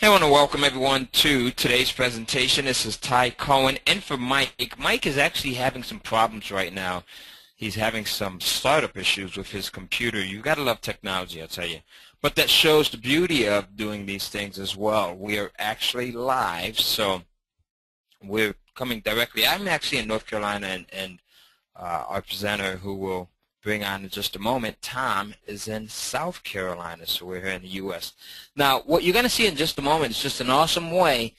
Hey, I want to welcome everyone to today's presentation. This is Ty Cohen in for Mike. Mike is actually having some problems right now. He's having some startup issues with his computer. You've got to love technology, I'll tell you. But that shows the beauty of doing these things as well. We are actually live, so we're coming directly. I'm actually in North Carolina, and our presenter, who will bring on in just a moment, Tom, is in South Carolina, so we're here in the U.S. Now, what you're going to see in just a moment is just an awesome way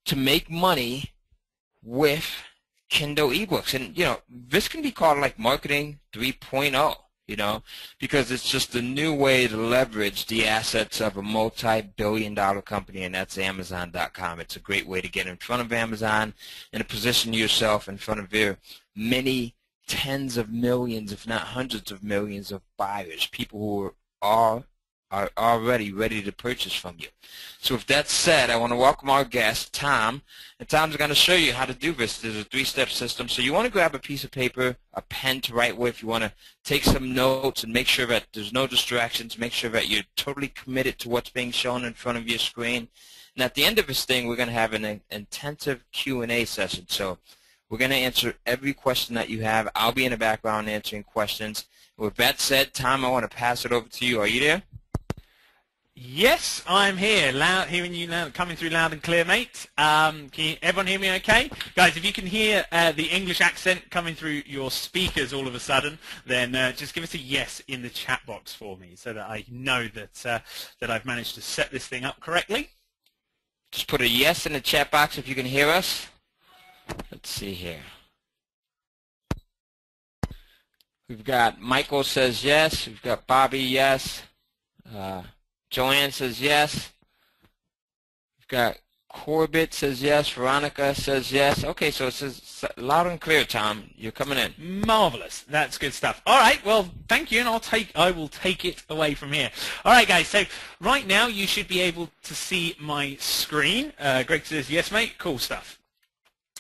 to make money with Kindle ebooks. And, you know, this can be called like marketing 3.0, you know, because it's just a new way to leverage the assets of a multi-billion-dollar company, and that's Amazon.com. It's a great way to get in front of Amazon and to position yourself in front of their many tens of millions, if not hundreds of millions of buyers, people who are already ready to purchase from you. So with that said, I want to welcome our guest, Tom, and Tom's going to show you how to do this. There's a three-step system, so you want to grab a piece of paper, a pen to write with. You want to take some notes and make sure that there's no distractions. Make sure that you're totally committed to what's being shown in front of your screen. And at the end of this thing, we're going to have an intensive Q&A session. So we're going to answer every question that you have. I'll be in the background answering questions. With that said, Tom, I want to pass it over to you. Are you there? Yes, I'm here, hearing you coming through loud and clear, mate. Everyone hear me okay? Guys, if you can hear the English accent coming through your speakers all of a sudden, then just give us a yes in the chat box for me so that I know that, that I've managed to set this thing up correctly. Just put a yes in the chat box if you can hear us. Let's see here. We've got Michael says yes. We've got Bobby, yes. Joanne says yes. We've got Corbett says yes. Veronica says yes. Okay, so it says loud and clear, Tom. You're coming in. Marvelous. That's good stuff. All right. Well, thank you, and I will take it away from here. All right, guys. So right now you should be able to see my screen. Greg says yes, mate. Cool stuff.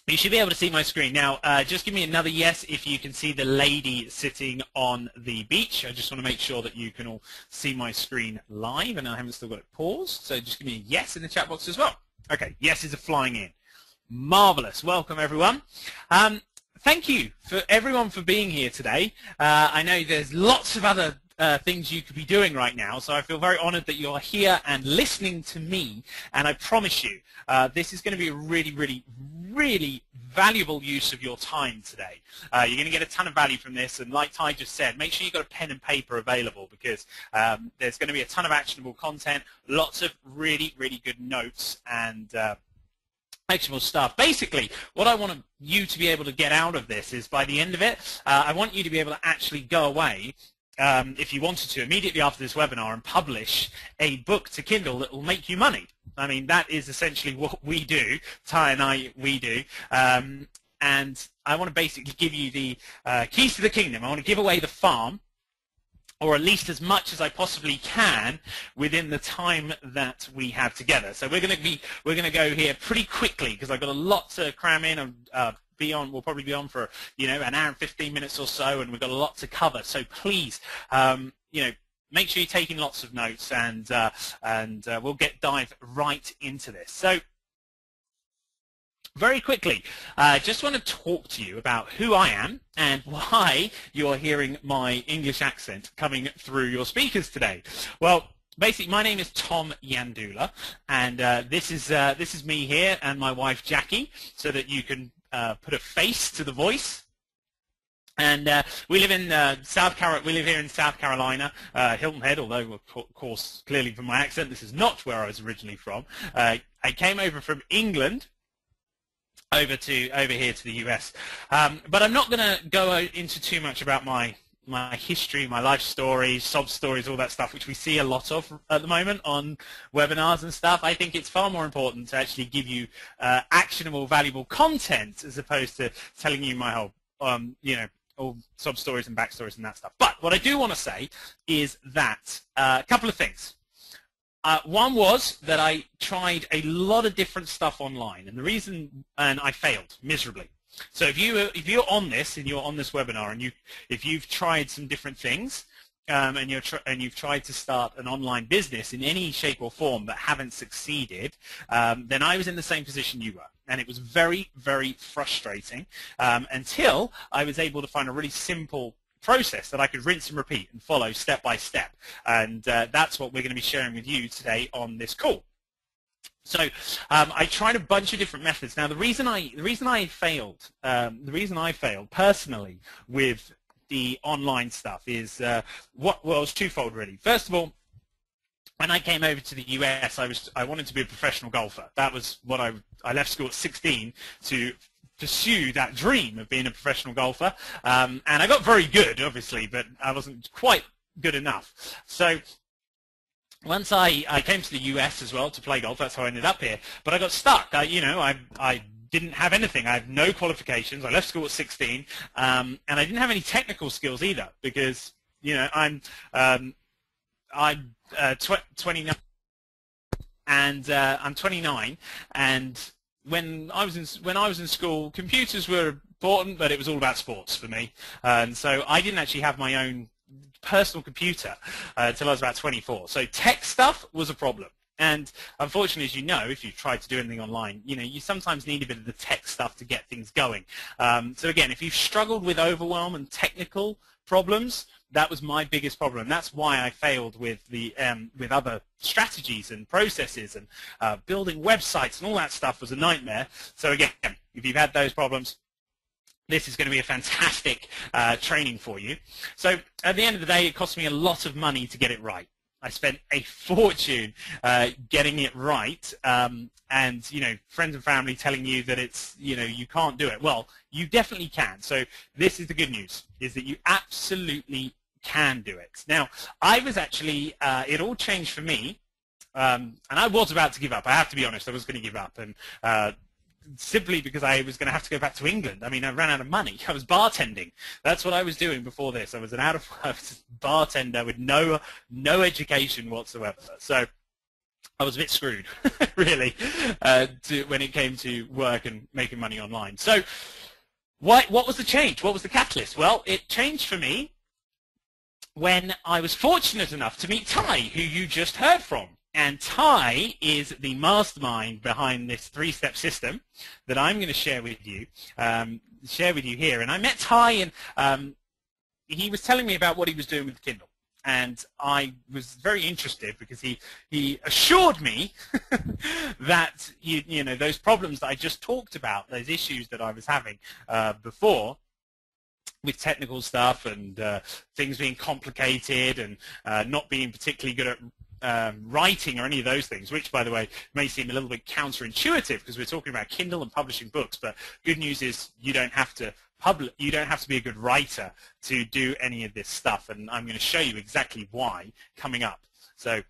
You should be able to see my screen. Now, just give me another yes if you can see the lady sitting on the beach. I just want to make sure that you can all see my screen live, and I haven't still got it paused. So just give me a yes in the chat box as well. Okay, yeses are flying in. Marvelous. Welcome, everyone. Thank you for everyone for being here today. I know there's lots of other things you could be doing right now, so I feel very honored that you're here and listening to me, and I promise you this is going to be a really valuable use of your time today. You're going to get a ton of value from this, and like Ty just said, make sure you've got a pen and paper available, because there's going to be a ton of actionable content, lots of really good notes and actionable stuff. Basically, what I want you to be able to get out of this is, by the end of it, I want you to be able to actually go away, if you wanted to, immediately after this webinar and publish a book to Kindle that will make you money. I mean, that is essentially what we do, Ty and we do. And I want to basically give you the keys to the kingdom. I want to give away the farm, or at least as much as I possibly can within the time that we have together. So we're going to go here pretty quickly, because I've got a lot to cram in and we'll probably be on for, you know, an hour and 15 minutes or so, and we've got a lot to cover. So please, you know, make sure you're taking lots of notes, and we'll dive right into this. So very quickly, I just want to talk to you about who I am and why you're hearing my English accent coming through your speakers today. Well, basically, my name is Tom Yandula, and this is me here and my wife Jackie, so that you can put a face to the voice. And we live in We live here in South Carolina, Hilton Head. Although, of course, clearly from my accent, this is not where I was originally from. I came over from England over here to the US. But I'm not going to go into too much about my history, my life stories, sob stories, all that stuff, which we see a lot of at the moment on webinars and stuff. I think it's far more important to actually give you actionable, valuable content, as opposed to telling you my whole, you know, all sob stories and backstories and that stuff. But what I do want to say is that a couple of things. One was that I tried a lot of different stuff online, and I failed miserably. So if you're on this and you're on this webinar, and if you've tried some different things, and you've tried to start an online business in any shape or form but haven't succeeded, then I was in the same position you were. And it was very, very frustrating until I was able to find a really simple process that I could rinse and repeat and follow step by step. And that's what we're going to be sharing with you today on this call. So I tried a bunch of different methods. Now the reason I failed personally with the online stuff is well, it's twofold really. First of all, when I came over to the US, I wanted to be a professional golfer. That was what I left school at 16 to pursue that dream of being a professional golfer, and I got very good, obviously, but I wasn't quite good enough. So once I came to the US as well to play golf, that's how I ended up here. But I got stuck. I didn't have anything. I had no qualifications. I left school at 16, and I didn't have any technical skills either because I'm 29, and I'm 29, and when I was in school, computers were important, but it was all about sports for me, and so I didn't actually have my own personal computer until I was about 24. So tech stuff was a problem. And unfortunately, as you know, if you've tried to do anything online, you sometimes need a bit of the tech stuff to get things going. So again, if you've struggled with overwhelm and technical problems, that was my biggest problem. That's why I failed with with other strategies and processes, and building websites and all that stuff was a nightmare. So again, if you've had those problems, this is going to be a fantastic training for you. So at the end of the day, it cost me a lot of money to get it right. I spent a fortune getting it right, and friends and family telling you that it's you can't do it. Well, you definitely can. So this is the good news: is that you absolutely can do it. Now, I was actually it all changed for me, and I was about to give up. I have to be honest; I was going to give up, and simply because I was going to have to go back to England. I mean, I ran out of money. I was bartending. That's what I was doing before this. I was an out-of-work bartender with no education whatsoever. So I was a bit screwed, really, when it came to work and making money online. So what was the change? What was the catalyst? Well, it changed for me when I was fortunate enough to meet Ty, who you just heard from. And Ty is the mastermind behind this three-step system that I'm going to share with you here. And I met Ty, and he was telling me about what he was doing with Kindle. And I was very interested because he assured me that those problems that I just talked about, those issues that I was having before, with technical stuff and things being complicated and not being particularly good at writing or any of those things, which, by the way, may seem a little bit counterintuitive because we're talking about Kindle and publishing books. But good news is you don't have to be a good writer to do any of this stuff, and I'm going to show you exactly why coming up. So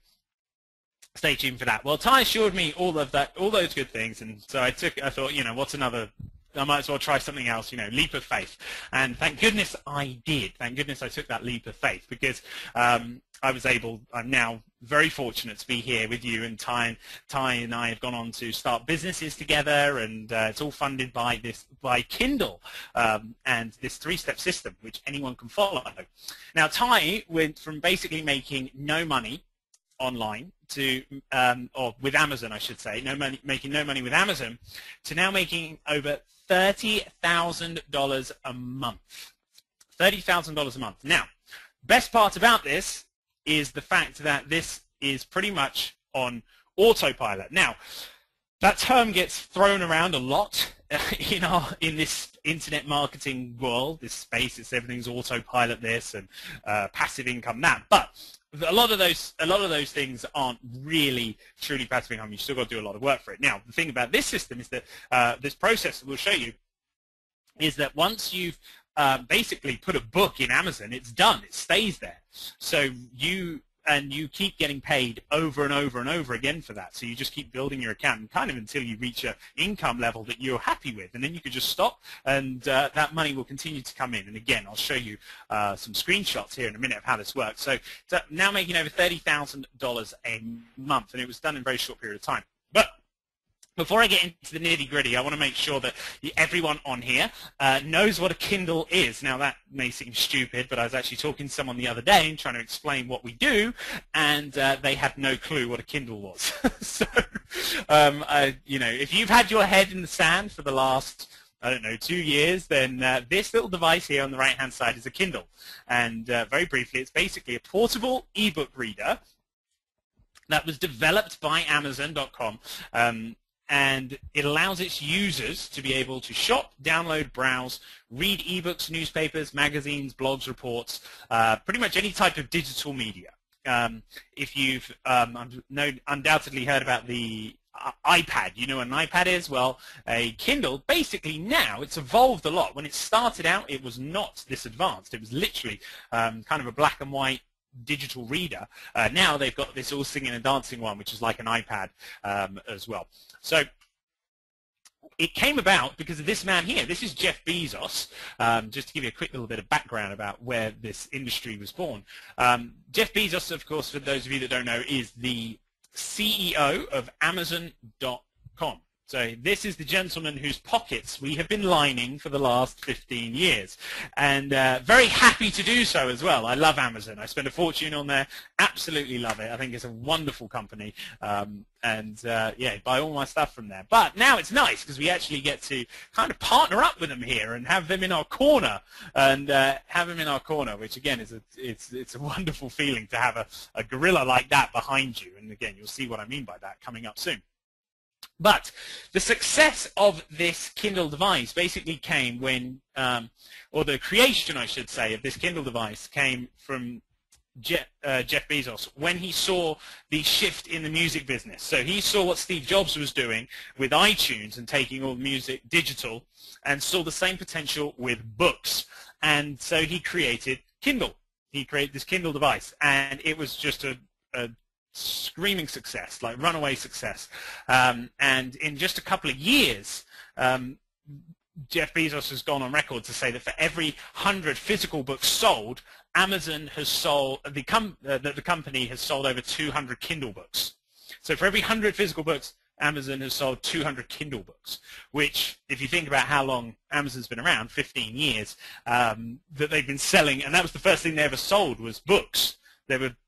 stay tuned for that. Well, Ty assured me all those good things, and so I thought, what's another? I might as well try something else, leap of faith. And thank goodness I did. Thank goodness I took that leap of faith because I'm now very fortunate to be here with you, and Ty and I have gone on to start businesses together, and it's all funded by Kindle and this three-step system, which anyone can follow. Now, Ty went from basically making no money online to, or with Amazon, I should say, making no money with Amazon, to now making over $30,000 a month. $30,000 a month. Now, best part about this is the fact that this is pretty much on autopilot. Now, that term gets thrown around a lot in this internet marketing world, this space. It's everything's autopilot this and passive income that. But a lot of those things aren't really truly passive income. You still got to do a lot of work for it. Now, the thing about this system is that this process that we'll show you is that once you've basically put a book in Amazon, it's done. It stays there. So you keep getting paid over and over and over again for that. So you just keep building your account kind of until you reach an income level that you're happy with. And then you could just stop, and that money will continue to come in. And again, I'll show you some screenshots here in a minute of how this works. So now making over $30,000 a month, and it was done in a very short period of time. But Before I get into the nitty-gritty, I want to make sure that everyone on here knows what a Kindle is. Now, that may seem stupid, but I was actually talking to someone the other day and trying to explain what we do, and they had no clue what a Kindle was. So, if you've had your head in the sand for the last, I don't know, 2 years, then this little device here on the right-hand side is a Kindle. And very briefly, it's basically a portable ebook reader that was developed by Amazon.com. And it allows its users to be able to shop, download, browse, read ebooks, newspapers, magazines, blogs, reports, pretty much any type of digital media. If you've undoubtedly heard about the iPad, you know what an iPad is? Well, a Kindle, basically now, it's evolved a lot. When it started out, it was not this advanced. It was literally kind of a black and white digital reader. Now they've got this all singing and dancing one, which is like an iPad as well. So it came about because of this man here. This is Jeff Bezos. Just to give you a quick little bit of background about where this industry was born. Jeff Bezos, of course, for those of you that don't know, is the CEO of Amazon.com. So this is the gentleman whose pockets we have been lining for the last 15 years. And very happy to do so as well. I love Amazon. I spend a fortune on there. Absolutely love it. I think it's a wonderful company. Yeah, buy all my stuff from there. But now it's nice because we actually get to kind of partner up with them here and have them in our corner. Which again is it's a wonderful feeling to have a gorilla like that behind you. And again, you'll see what I mean by that coming up soon. But the success of this Kindle device basically came when, or the creation, I should say, of this Kindle device came from Jeff Bezos when he saw the shift in the music business. So he saw what Steve Jobs was doing with iTunes and taking all the music digital and saw the same potential with books. And so he created Kindle. He created this Kindle device, and it was just a screaming success, like runaway success. And in just a couple of years, Jeff Bezos has gone on record to say that for every 100 physical books sold, Amazon has sold, the company has sold over 200 Kindle books. So for every 100 physical books, Amazon has sold 200 Kindle books, which, if you think about how long Amazon's been around, 15 years, that they've been selling, and that was the first thing they ever sold was books.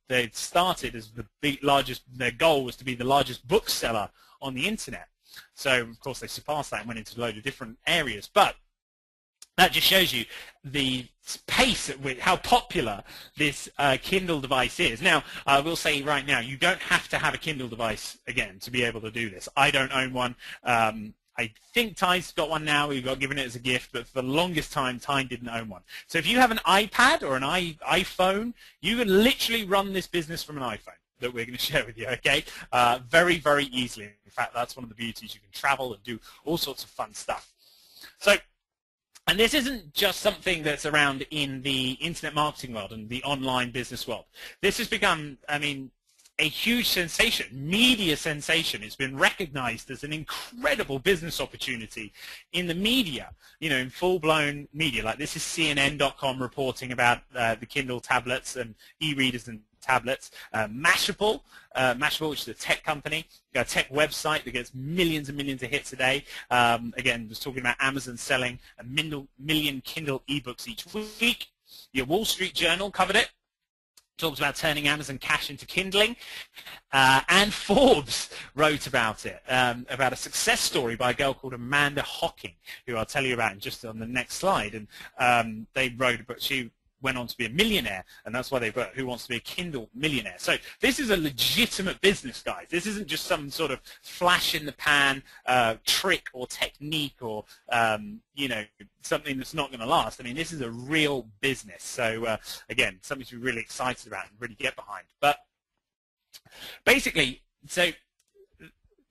They started as their goal was to be the largest bookseller on the internet. So, of course, they surpassed that and went into a load of different areas. But that just shows you the pace at which, how popular this Kindle device is. Now, I will say right now, you don't have to have a Kindle device, again, to be able to do this. I don't own one. I think Ty's got one now. We got given it as a gift, but for the longest time, Ty didn't own one. So if you have an iPad or an iPhone, you can literally run this business from an iPhone that we're going to share with you, okay? Very, very easily. In fact, that's one of the beauties. You can travel and do all sorts of fun stuff. So, and this isn't just something that's around in the internet marketing world and the online business world. This has become, I mean, a huge sensation, media sensation. It's been recognized as an incredible business opportunity in the media, you know, in full-blown media. Like this is CNN.com reporting about the Kindle tablets and e-readers and tablets. Mashable, which is a tech company, a tech website that gets millions and millions of hits a day. Again, was talking about Amazon selling a million Kindle ebooks each week. Your Wall Street Journal covered it. Talks about turning Amazon cash into kindling, and Forbes wrote about it, about a success story by a girl called Amanda Hocking, who I'll tell you about in just on the next slide. And they wrote, but she went on to be a millionaire, and that's why they wrote Who Wants to Be a Kindle Millionaire. So this is a legitimate business, guys. This isn't just some sort of flash-in-the-pan trick or technique or, you know, something that's not going to last. I mean, this is a real business. So, again, something to be really excited about and really get behind. But basically, so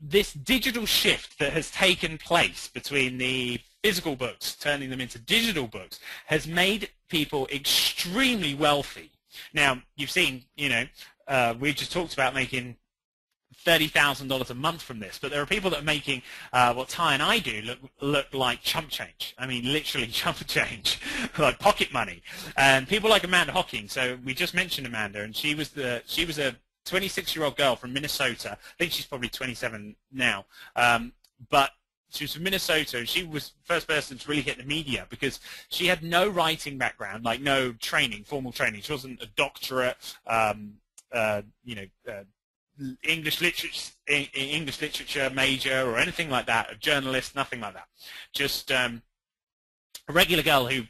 this digital shift that has taken place between the physical books, turning them into digital books, has made people extremely wealthy. Now, you've seen, you know, we just talked about making $30,000 a month from this, but there are people that are making what Ty and I do look like chump change. I mean, literally chump change, like pocket money. And people like Amanda Hocking. So we just mentioned Amanda, and she was a 26-year-old girl from Minnesota. I think she's probably 27 now. but she was from Minnesota. She was the first person to really hit the media because she had no writing background, like no training, formal training. She wasn't a doctorate, English literature major or anything like that, a journalist, nothing like that. Just a regular girl who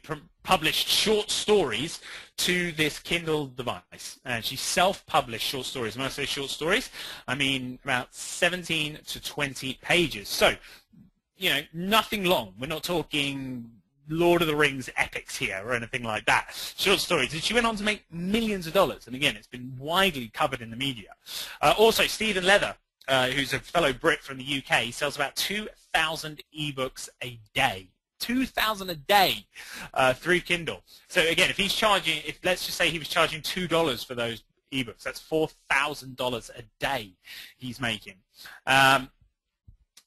published short stories to this Kindle device. And she self-published short stories. When I say short stories, I mean about 17 to 20 pages. So, nothing long. We're not talking Lord of the Rings epics here or anything like that. Short stories. And she went on to make millions of dollars. And again, it's been widely covered in the media. Also, Stephen Leather, who's a fellow Brit from the UK, sells about 2,000 ebooks a day. 2,000 a day through Kindle. So again, if let's just say he was charging $2 for those ebooks, that's $4,000 a day he's making.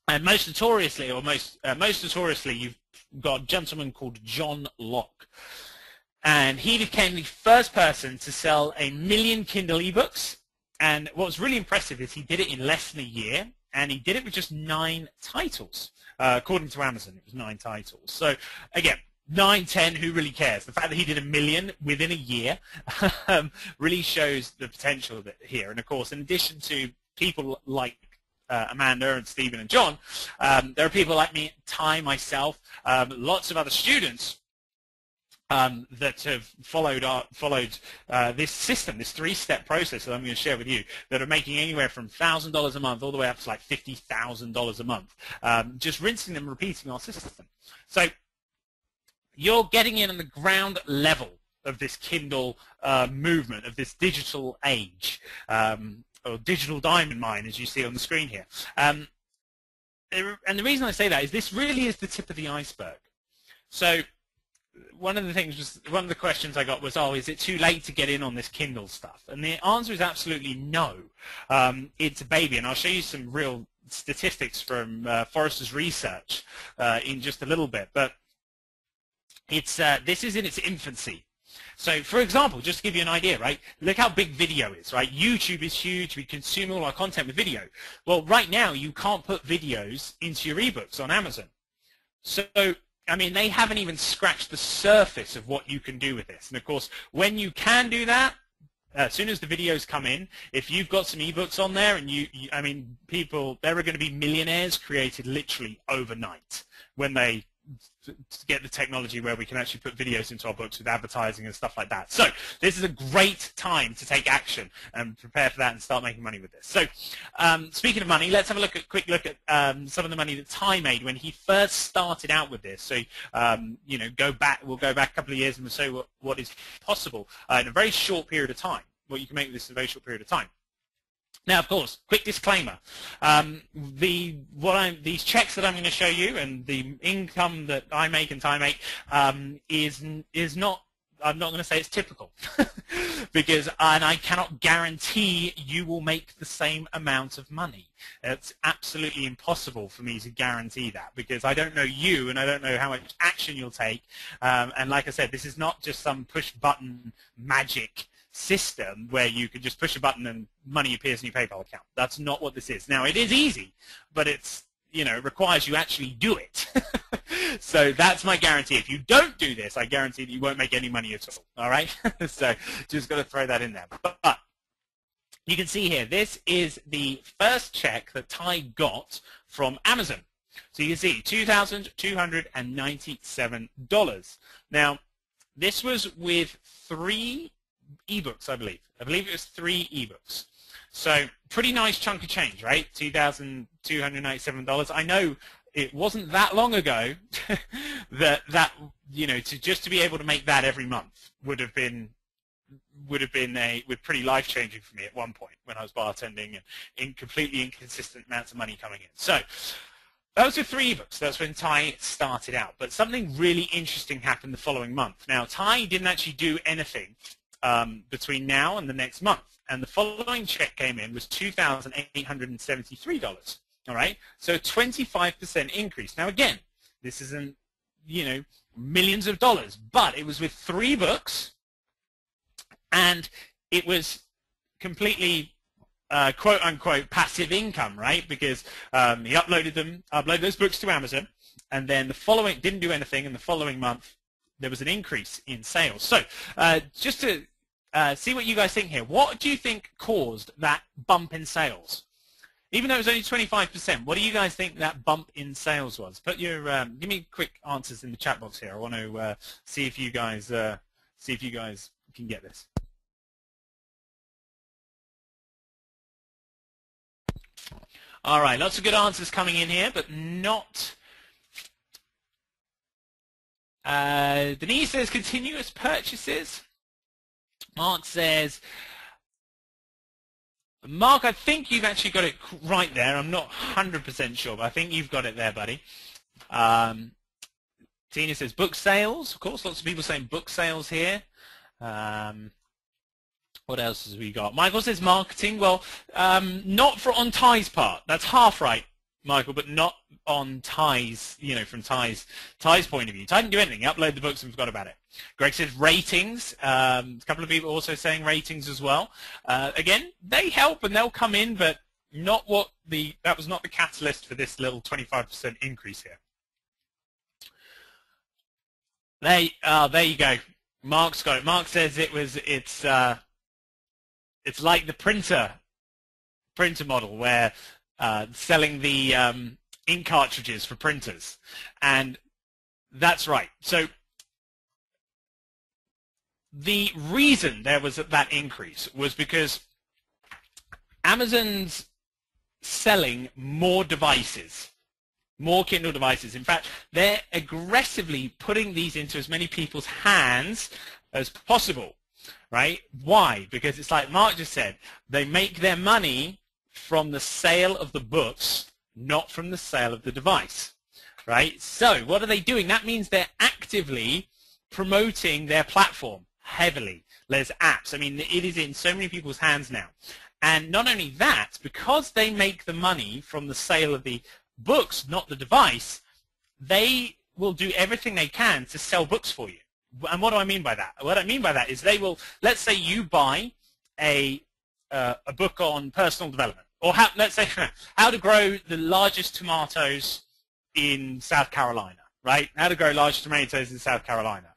And most notoriously, you've got a gentleman called John Locke. And he became the first person to sell 1 million Kindle ebooks. And what was really impressive is he did it in less than a year, and he did it with just 9 titles. According to Amazon, it was 9 titles. So again, 9, 10, who really cares? The fact that he did 1 million within a year really shows the potential of it here. And of course, in addition to people like Amanda and Stephen and John, there are people like me, Ty, myself, lots of other students that have followed this system, this 3-step process that I'm going to share with you, that are making anywhere from $1,000 a month all the way up to like $50,000 a month, just rinsing and repeating our system. So you're getting in on the ground level of this Kindle movement, of this digital age, or digital diamond mine, as you see on the screen here. And the reason I say that is this really is the tip of the iceberg. So one of the questions I got was, is it too late to get in on this Kindle stuff? And the answer is absolutely no. It's a baby, and I'll show you some real statistics from Forrester's research in just a little bit. But this is in its infancy. So, for example, just to give you an idea, right? Look how big video is, right? YouTube is huge. We consume all our content with video. Well, right now, you can't put videos into your ebooks on Amazon. So, I mean, they haven't even scratched the surface of what you can do with this. And of course, when you can do that, as soon as the videos come in, if you've got some ebooks on there, and I mean, there are going to be millionaires created literally overnight when they get the technology where we can actually put videos into our books with advertising and stuff like that. So this is a great time to take action and prepare for that and start making money with this. So speaking of money, let's have a quick look at some of the money that Ty made when he first started out with this. So we'll go back a couple of years and we'll say what is possible in a very short period of time, what you can make with this in a very short period of time. Now, of course, quick disclaimer, these checks that I'm going to show you and the income that I make and Ty make is not, I'm not going to say it's typical and I cannot guarantee you will make the same amount of money. It's absolutely impossible for me to guarantee that because I don't know you and I don't know how much action you'll take. And like I said, this is not just some push-button magic system where you can just push a button and money appears in your PayPal account. That's not what this is. Now, it is easy, but it requires you actually do it. So that's my guarantee. If you don't do this, I guarantee that you won't make any money at all. All right? So just got to throw that in there. But you can see here, this is the first check that Ty got from Amazon. So you can see $2,297. Now, this was with 3 ebooks, I believe. I believe it was 3 ebooks. So pretty nice chunk of change, right? $2,297. I know it wasn't that long ago that to be able to make that every month would have been pretty life-changing for me at one point when I was bartending and in completely inconsistent amounts of money coming in. So that was with 3 ebooks. That's when Ty started out. But something really interesting happened the following month. Now, Ty didn't actually do anything between now and the next month. And the following check came in was $2,873. All right? So a 25% increase. Now, again, this isn't, millions of dollars, but it was with 3 books, and it was completely quote-unquote passive income, right? Because he uploaded those books to Amazon, and then the following, didn't do anything, and the following month there was an increase in sales. So just to see what you guys think here, what do you think caused that bump in sales? Even though it was only 25%, what do you guys think that bump in sales was? Put your give me quick answers in the chat box here. I want to see if you guys can get this. All right, lots of good answers coming in here, but not. Denise says continuous purchases. Mark says, Mark, I think you've actually got it right there. I'm not 100% sure, but I think you've got it there, buddy. Tina says book sales. Of course, lots of people saying book sales here. What else has we got? Michael says marketing. Well, not on Ty's part. That's half right, Michael, but not on Ty's, from Ty's point of view. Ty didn't do anything. He uploaded the books and forgot about it. Greg says ratings. A couple of people also saying ratings as well. Again, they help and they'll come in, but that was not the catalyst for this little 25% increase here. There you go. Mark's got it. Mark says it's like the printer model where selling the ink cartridges for printers, and that's right. So the reason there was that increase was because Amazon's selling more devices, more Kindle devices. In fact, they're aggressively putting these into as many people's hands as possible. Right? Why? Because it's like Mark just said, they make their money from the sale of the books, not from the sale of the device. Right? So what are they doing? That means they're actively promoting their platform heavily. There's apps. I mean, it is in so many people's hands now. And not only that, because they make the money from the sale of the books, not the device, they will do everything they can to sell books for you. And what do I mean by that? What I mean by that is they will, let's say you buy a book on personal development, or let's say how to grow the largest tomatoes in South Carolina, right? How to grow large tomatoes in South Carolina.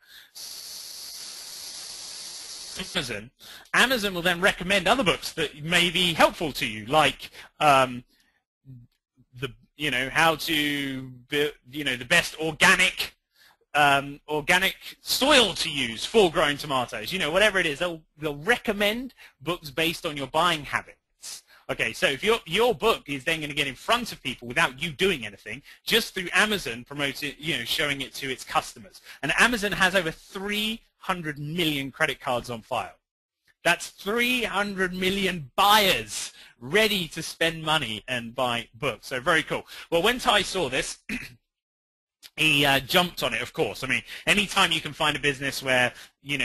Amazon will then recommend other books that may be helpful to you, like how to build, the best organic soil to use for growing tomatoes, whatever it is, they'll recommend books based on your buying habits. Okay, so if your book is then going to get in front of people without you doing anything, just through Amazon promoting, showing it to its customers. And Amazon has over 300 million credit cards on file. That's 300 million buyers ready to spend money and buy books. So very cool. Well, when Ty saw this, he jumped on it, of course. I mean, anytime you can find a business where, you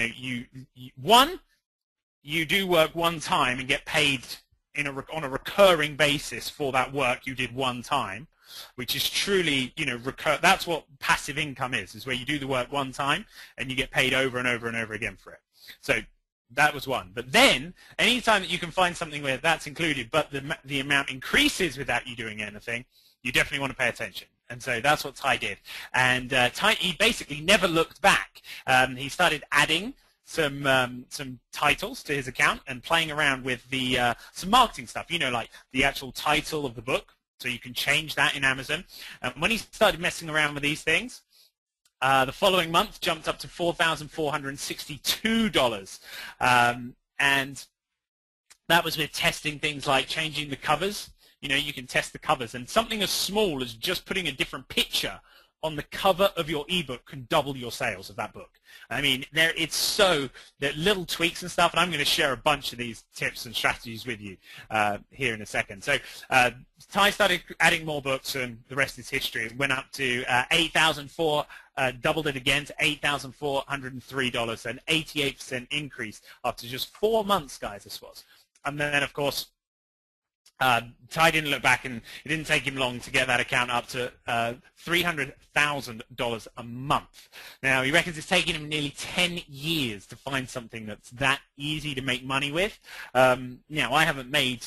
do work one time and get paid on a recurring basis for that work you did one time, which is truly, that's what passive income is where you do the work one time and you get paid over and over and over again for it. So that was one. But then, anytime that you can find something where that's included, but the amount increases without you doing anything, you definitely want to pay attention. And so that's what Ty did. And Ty, he basically never looked back. He started adding some titles to his account and playing around with the some marketing stuff, like the actual title of the book. So you can change that in Amazon. And when he started messing around with these things, the following month jumped up to $4,462. And that was with testing things like changing the covers. You can test the covers, and something as small as just putting a different picture on the cover of your ebook can double your sales of that book. I mean, there little tweaks and stuff, and I'm going to share a bunch of these tips and strategies with you here in a second. So Ty started adding more books, and the rest is history. It went up to doubled it again to $8,403, an 88% increase after just 4 months, guys, this was. And then, of course, Ty didn't look back, and it didn't take him long to get that account up to $300,000 a month. Now, he reckons it's taken him nearly 10 years to find something that's that easy to make money with. Now, I haven't made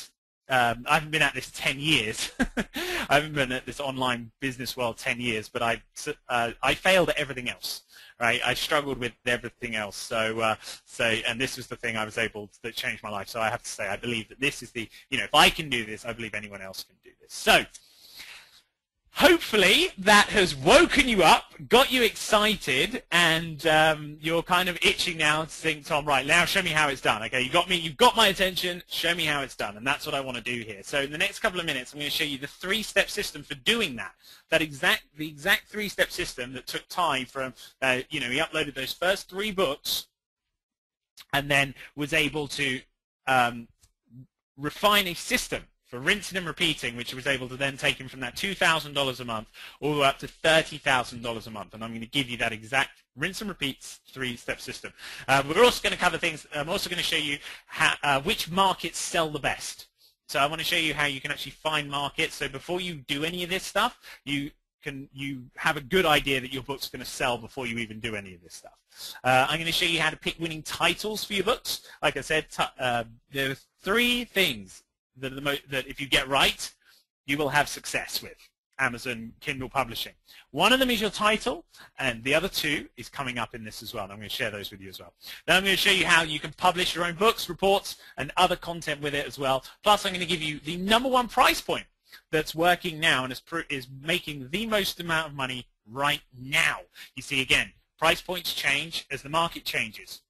I haven't been at this 10 years. I haven't been at this online business world 10 years, but I failed at everything else. Right, I struggled with everything else. So and this was the thing I was able to, that changed my life. So I have to say, I believe that this is the, if I can do this, I believe anyone else can do this. So hopefully that has woken you up, got you excited, and you're kind of itching now to think, Tom, right, now show me how it's done. Okay, you've got my attention, show me how it's done, and that's what I want to do here. So in the next couple of minutes, I'm going to show you the 3-step system for doing that. The exact 3-step system that took Ty from, he uploaded those first 3 books and then was able to refine a system for rinsing and repeating, which was able to then take him from that $2,000 a month all the way up to $30,000 a month. And I'm going to give you that exact rinse and repeat 3-step system. We're also going to cover things. I'm also going to show you how, which markets sell the best. So I want to show you how you can actually find markets. So before you do any of this stuff, you have a good idea that your book's going to sell before you even do any of this stuff. I'm going to show you how to pick winning titles for your books. Like I said, there are 3 things that if you get right, you will have success with Amazon Kindle publishing. One of them is your title, and the other 2 is coming up in this as well, and I'm going to share those with you as well. Then I'm going to show you how you can publish your own books, reports, and other content with it as well. Plus, I'm going to give you the #1 price point that's working now and is making the most amount of money right now. You see, again, price points change as the market changes.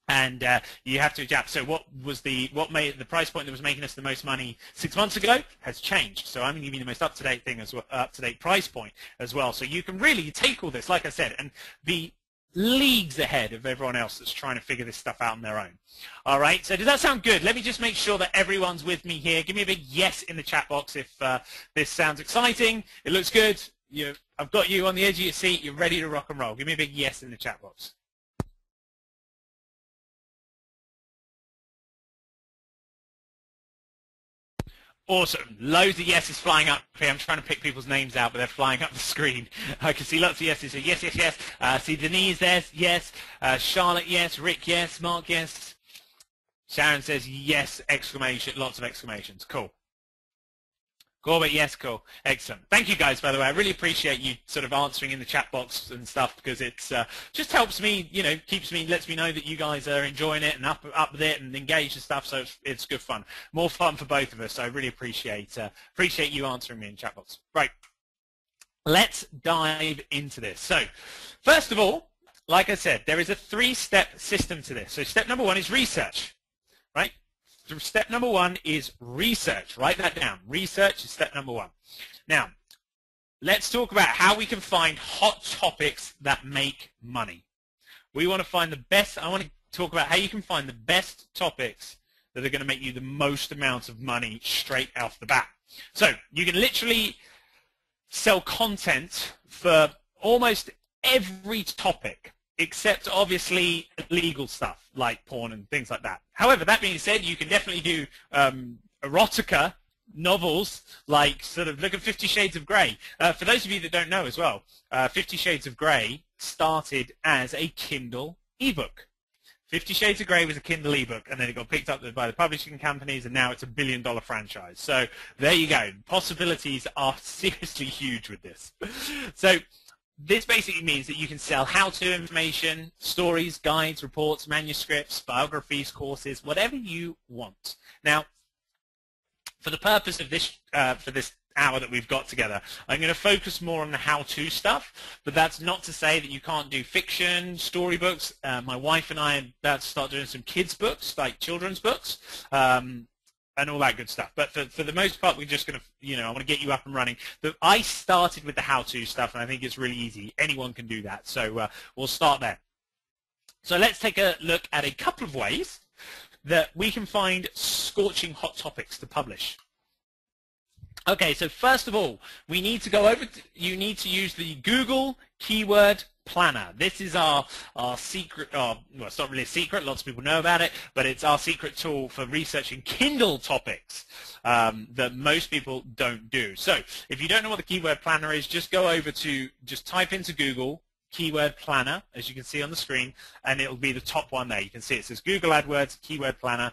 And you have to adapt. So what made the price point that was making us the most money 6 months ago has changed. So I'm going to give you the most up-to-date thing as well, up-to-date price point as well. So you can really take all this, like I said, and be leagues ahead of everyone else that's trying to figure this stuff out on their own. All right. So does that sound good? Let me just make sure that everyone's with me here. Give me a big yes in the chat box if this sounds exciting. It looks good. I've got you on the edge of your seat. You're ready to rock and roll. Give me a big yes in the chat box. Awesome. Loads of yeses flying up here. I'm trying to pick people's names out, but they're flying up the screen. I can see lots of yeses. So yes, yes, yes. See Denise there, yes. Charlotte, yes. Rick, yes. Mark, yes. Sharon says yes, exclamation, lots of exclamations. Cool. Corbett, yes, cool. Excellent. Thank you guys, by the way. I really appreciate you sort of answering in the chat box and stuff, because it's just helps me, lets me know that you guys are enjoying it and up with it and engaged and stuff, so it's good fun. More fun for both of us, so I really appreciate you answering me in the chat box. Right. Let's dive into this. So, first of all, like I said, there is a 3-step system to this. So step number 1 is research, right? Step number 1 is research. Write that down. Research is step number 1. Now, let's talk about how we can find hot topics that make money. We want to find the best. I want to talk about how you can find the best topics that are going to make you the most amount of money straight off the bat. So you can literally sell content for almost every topic, except obviously legal stuff like porn and things like that. However, that being said, you can definitely do erotica novels, like sort of look at 50 Shades of Grey. For those of you that don't know as well, 50 Shades of Grey started as a Kindle ebook. 50 Shades of Grey was a Kindle ebook, and then it got picked up by the publishing companies, and now it's a billion-dollar franchise. So there you go. Possibilities are seriously huge with this. So this basically means that you can sell how-to information, stories, guides, reports, manuscripts, biographies, courses, whatever you want. Now, for the purpose of this, for this hour that we've got together, I'm going to focus more on the how-to stuff, but that's not to say that you can't do fiction, storybooks. My wife and I are about to start doing some kids' books, like children's books, and all that good stuff. But for the most part, we're just going to, I want to get you up and running. I started with the how-to stuff, and I think it's really easy. Anyone can do that, so we'll start there. So let's take a look at a couple of ways that we can find scorching hot topics to publish. Okay, so first of all, we need to go over you need to use the Google Keyword Planner. This is our secret, well, it's not really a secret, lots of people know about it, but it's our secret tool for researching Kindle topics that most people don't do. So if you don't know what the Keyword Planner is, just go over to, just type into Google keyword planner, as you can see on the screen, and it'll be the top one there. You can see it says Google AdWords keyword planner.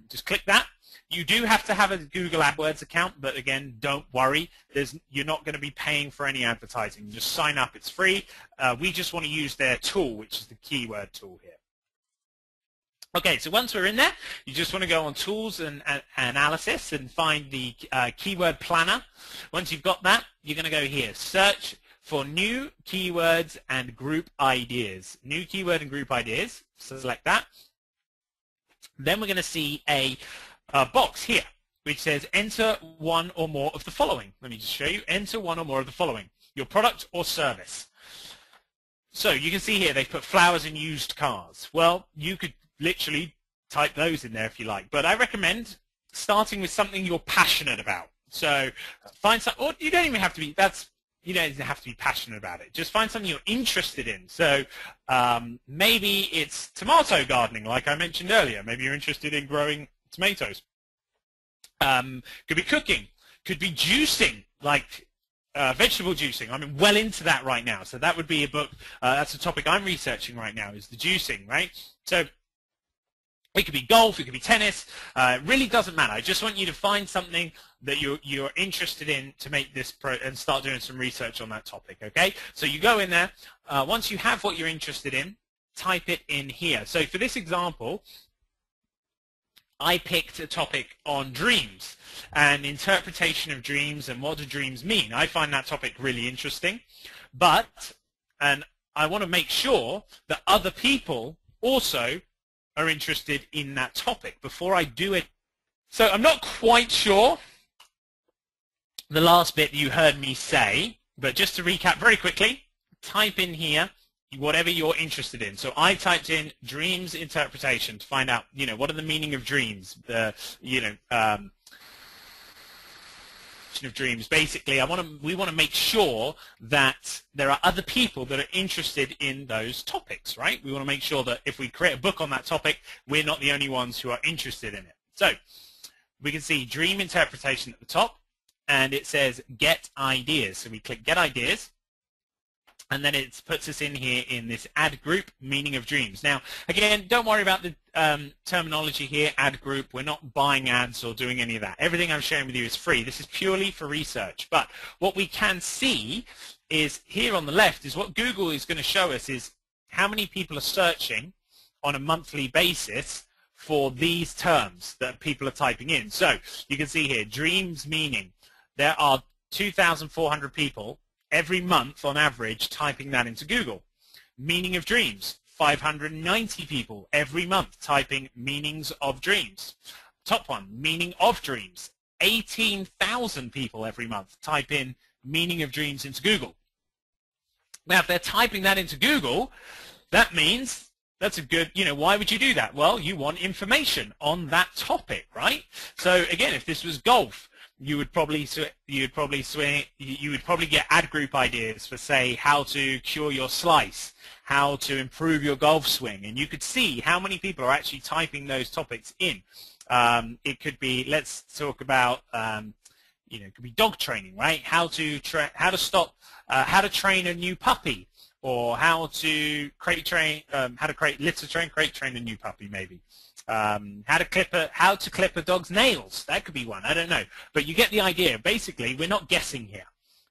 Just click that. You do have to have a Google AdWords account, but again, don't worry. You're not going to be paying for any advertising. You just sign up. It's free. We just want to use their tool, which is the keyword tool here. Okay, so once we're in there, you just want to go on Tools and Analysis and find the Keyword Planner. Once you've got that, you're going to go here, Search for New Keywords and Group Ideas. New Keyword and Group Ideas. Select that. Then we're going to see a box here, which says Enter one or more of the following. Let me just show you. Enter one or more of the following. Your product or service. So you can see here they've put flowers and used cars. Well, you could literally type those in there if you like, but I recommend starting with something you're passionate about. So find some, or you don't even have to be, you don't have to be passionate about it. Just find something you're interested in. So maybe it's tomato gardening, like I mentioned earlier. Maybe you're interested in growing tomatoes. Could be cooking, could be juicing, like vegetable juicing. I'm well into that right now. So that would be a book. That's a topic I'm researching right now, is the juicing, right? So it could be golf, it could be tennis. It really doesn't matter. I just want you to find something that you're interested in to make this and start doing some research on that topic, okay? So you go in there. Once you have what you're interested in, type it in here. So for this example, I picked a topic on dreams and interpretation of dreams and what do dreams mean. I find that topic really interesting, and I want to make sure that other people also are interested in that topic before I do it. So I'm not quite sure the last bit you heard me say, but just to recap very quickly, type in here whatever you're interested in. So I typed in dreams interpretation to find out, what are the meaning of dreams? Of dreams. Basically, we want to make sure that there are other people that are interested in those topics, right? We want to make sure that if we create a book on that topic, we're not the only ones who are interested in it. So we can see dream interpretation at the top, and it says get ideas. So we click get ideas, and then it puts us in here in this ad group, meaning of dreams. Now, again, don't worry about the terminology here, ad group. We're not buying ads or doing any of that. Everything I'm sharing with you is free. This is purely for research. But what we can see is here on the left is what Google is going to show us is how many people are searching on a monthly basis for these terms that people are typing in. So you can see here, dreams meaning. There are 2,400 people every month on average typing that into Google. Meaning of dreams, 590 people every month typing meanings of dreams. Top one, meaning of dreams, 18,000 people every month type in meaning of dreams into Google. Now, if they're typing that into Google, that means that's a good, why would you do that? Well, you want information on that topic, right? So again, if this was golf, you would probably get ad group ideas for, say, how to cure your slice, how to improve your golf swing, and you could see how many people are actually typing those topics in. It could be, let's talk about, it could be dog training, right? How to train a new puppy, or how to crate train a new puppy, maybe. How to clip a dog's nails. That could be one. I don't know. But you get the idea. Basically, we're not guessing here.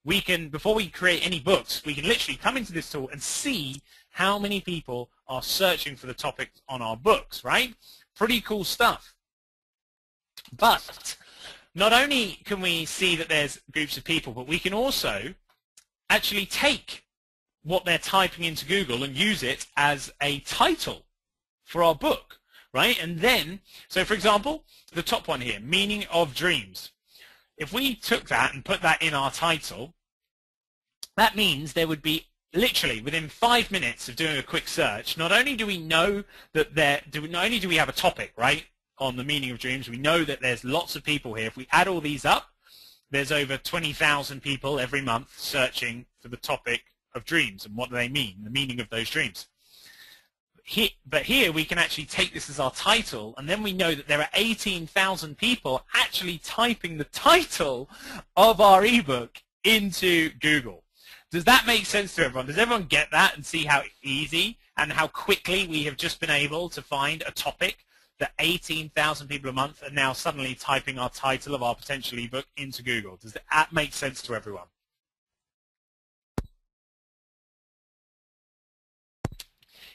We can, before we create any books, we can literally come into this tool and see how many people are searching for the topics on our books, right? Pretty cool stuff. But not only can we see that there's groups of people, but we can also actually take what they're typing into Google and use it as a title for our book. Right? And then, so for example, the top one here, meaning of dreams. If we took that and put that in our title, that means there would be literally within 5 minutes of doing a quick search, not only do we know that not only do we have a topic, right, on the meaning of dreams, we know that there's lots of people here. If we add all these up, there's over 20,000 people every month searching for the topic of dreams and what do they mean, the meaning of those dreams. But here we can actually take this as our title, and then we know that there are 18,000 people actually typing the title of our ebook into Google. Does that make sense to everyone? Does everyone get that and see how easy and how quickly we have just been able to find a topic that 18,000 people a month are now suddenly typing our title of our potential ebook into Google? Does that make sense to everyone?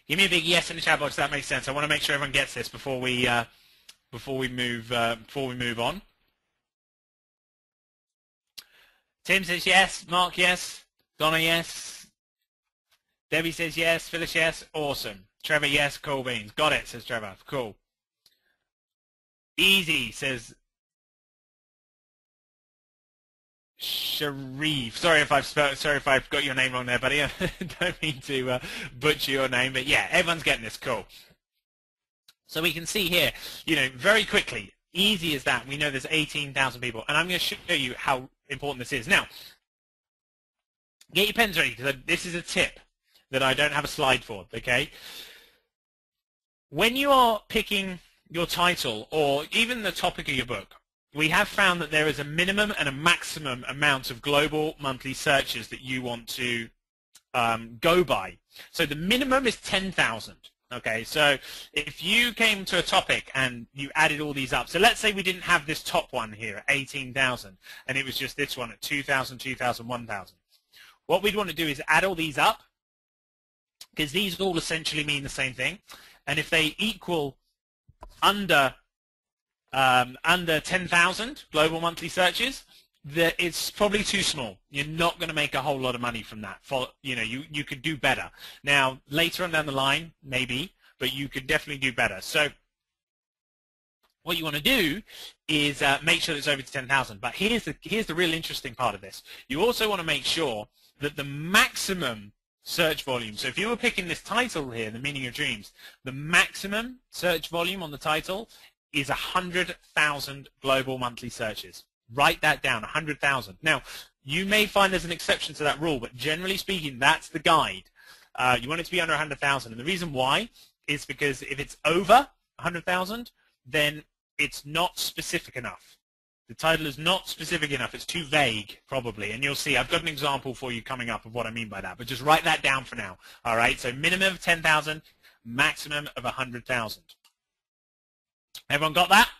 Give me a big yes in the chat box. That makes sense. I want to make sure everyone gets this before we move on. Tim says yes. Mark yes. Donna yes. Debbie says yes. Phyllis yes. Awesome. Trevor yes. Cool beans. Got it, says Trevor. Cool. Easy, says Sharif. Sorry if I've got your name wrong there, buddy. I don't mean to butcher your name, but yeah, everyone's getting this. Cool. So we can see here, very quickly, easy as that. We know there's 18,000 people, and I'm going to show you how important this is. Now, get your pens ready, because this is a tip that I don't have a slide for, okay? When you are picking your title or even the topic of your book, we have found that there is a minimum and a maximum amount of global monthly searches that you want to go by. So the minimum is 10,000. Okay, so if you came to a topic and you added all these up, so let's say we didn't have this top one here at 18,000, and it was just this one at 2,000, 2,000, 1,000. What we'd want to do is add all these up, because these all essentially mean the same thing, and if they equal under 10,000 global monthly searches, it's probably too small. You're not going to make a whole lot of money from that. You could do better. Now, later on down the line, maybe, but you could definitely do better. So what you want to do is make sure that it's over to 10,000. But here's the real interesting part of this. You also want to make sure that the maximum search volume, so if you were picking this title here, The Meaning of Dreams, the maximum search volume on the title is 100,000 global monthly searches. Write that down, 100,000. Now, you may find there's an exception to that rule, but generally speaking, that's the guide. You want it to be under 100,000. And the reason why is because if it's over 100,000, then it's not specific enough. The title is not specific enough. It's too vague, probably. And you'll see, I've got an example for you coming up of what I mean by that. But just write that down for now. All right, so minimum of 10,000, maximum of 100,000. Everyone got that?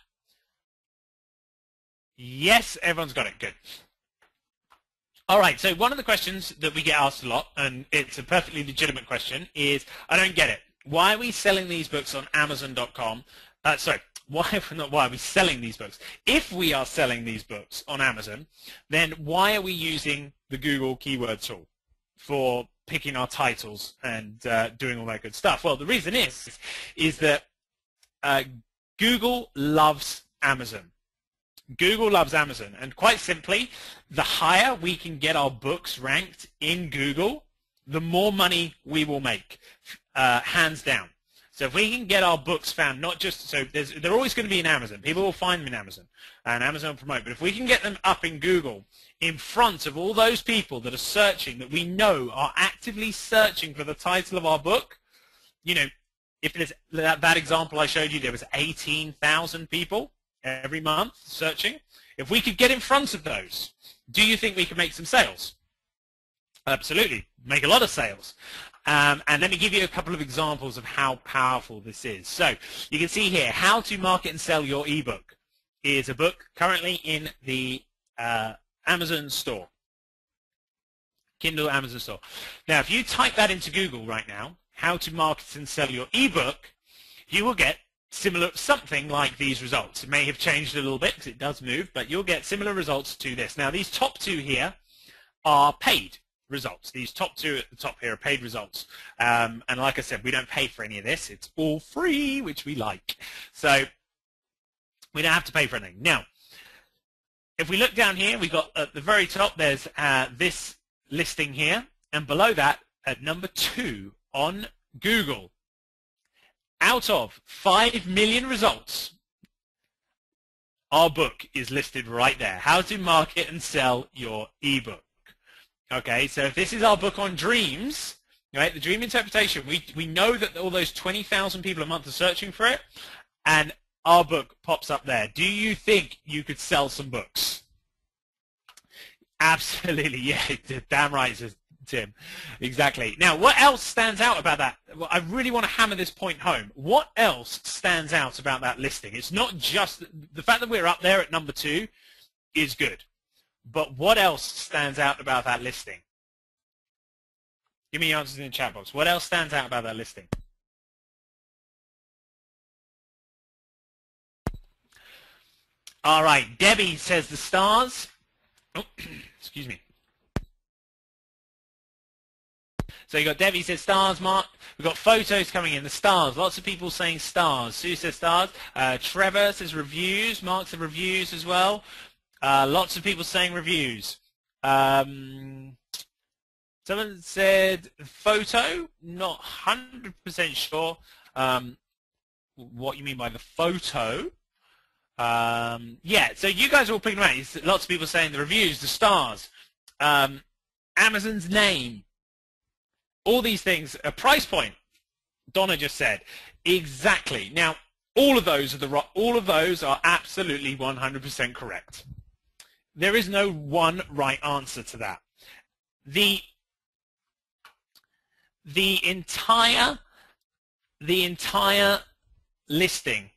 Yes, everyone's got it. Good. All right, so one of the questions that we get asked a lot, and it's a perfectly legitimate question, is, I don't get it. Why are we selling these books on Amazon.com? Why are we selling these books? If we are selling these books on Amazon, then why are we using the Google keyword tool for picking our titles and doing all that good stuff? Well, the reason is that Google loves Amazon. Google loves Amazon, and quite simply, the higher we can get our books ranked in Google, the more money we will make, hands down. So if we can get our books found, not just, so they're always going to be in Amazon. People will find them in Amazon, and Amazon will promote. But if we can get them up in Google in front of all those people that are searching, that we know are actively searching for the title of our book, if there's that example I showed you, there was 18,000 people every month searching. If we could get in front of those, do you think we could make some sales? Absolutely. Make a lot of sales. And let me give you a couple of examples of how powerful this is. So you can see here, How to Market and Sell Your Ebook is a book currently in the Amazon store, Kindle Amazon store. Now, if you type that into Google right now, How to Market and Sell Your Ebook, you will get something like these results. It may have changed a little bit because it does move, but you'll get similar results to this. Now, these top two here are paid results. These top two at the top here are paid results. And like I said, we don't pay for any of this. It's all free, which we like. So we don't have to pay for anything. Now, if we look down here, we've got at the very top, there's this listing here. And below that, at number 2 on Google, out of 5 million results, our book is listed right there. How to Market and Sell Your Ebook. Okay, so if this is our book on dreams, right, the dream interpretation, we know that all those 20,000 people a month are searching for it, and our book pops up there. Do you think you could sell some books? Absolutely, yeah, damn right. It's Tim. Exactly. Now, what else stands out about that? Well, I really want to hammer this point home. What else stands out about that listing? It's not just the fact that we're up there at number 2 is good. But what else stands out about that listing? Give me your answers in the chat box. What else stands out about that listing? All right. Debbie says the stars. Oh, excuse me. So you got Debbie says stars, Mark. We've got photos coming in, the stars. Lots of people saying stars. Sue says stars. Trevor says reviews. Mark said reviews as well. Lots of people saying reviews. Someone said photo. Not 100% sure what you mean by the photo. Yeah, so you guys are all picking them out. Lots of people saying the reviews, the stars. Amazon's name. All these things, a price point. Donna just said exactly. Now, all of those are absolutely 100% correct. There is no one right answer to that. The entire listing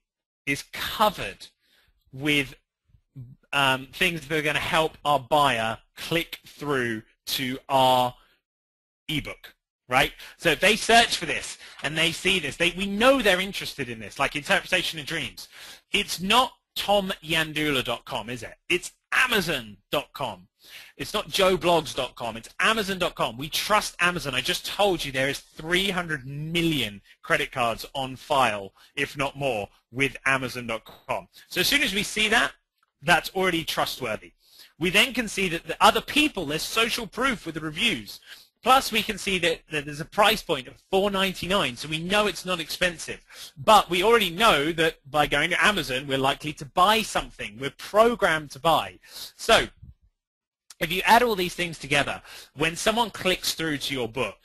is covered with things that are going to help our buyer click through to our ebook. Right? So if they search for this and they see this, we know they're interested in this, like interpretation of dreams. It's not tomyandula.com, is it? It's amazon.com. It's not joeblogs.com. It's amazon.com. We trust Amazon. I just told you there is 300 million credit cards on file, if not more, with amazon.com. So as soon as we see that, that's already trustworthy. We then can see that the other people, there's social proof with the reviews. Plus, we can see that there's a price point of $4.99, so we know it's not expensive. But we already know that by going to Amazon, we're likely to buy something. We're programmed to buy. So if you add all these things together, when someone clicks through to your book,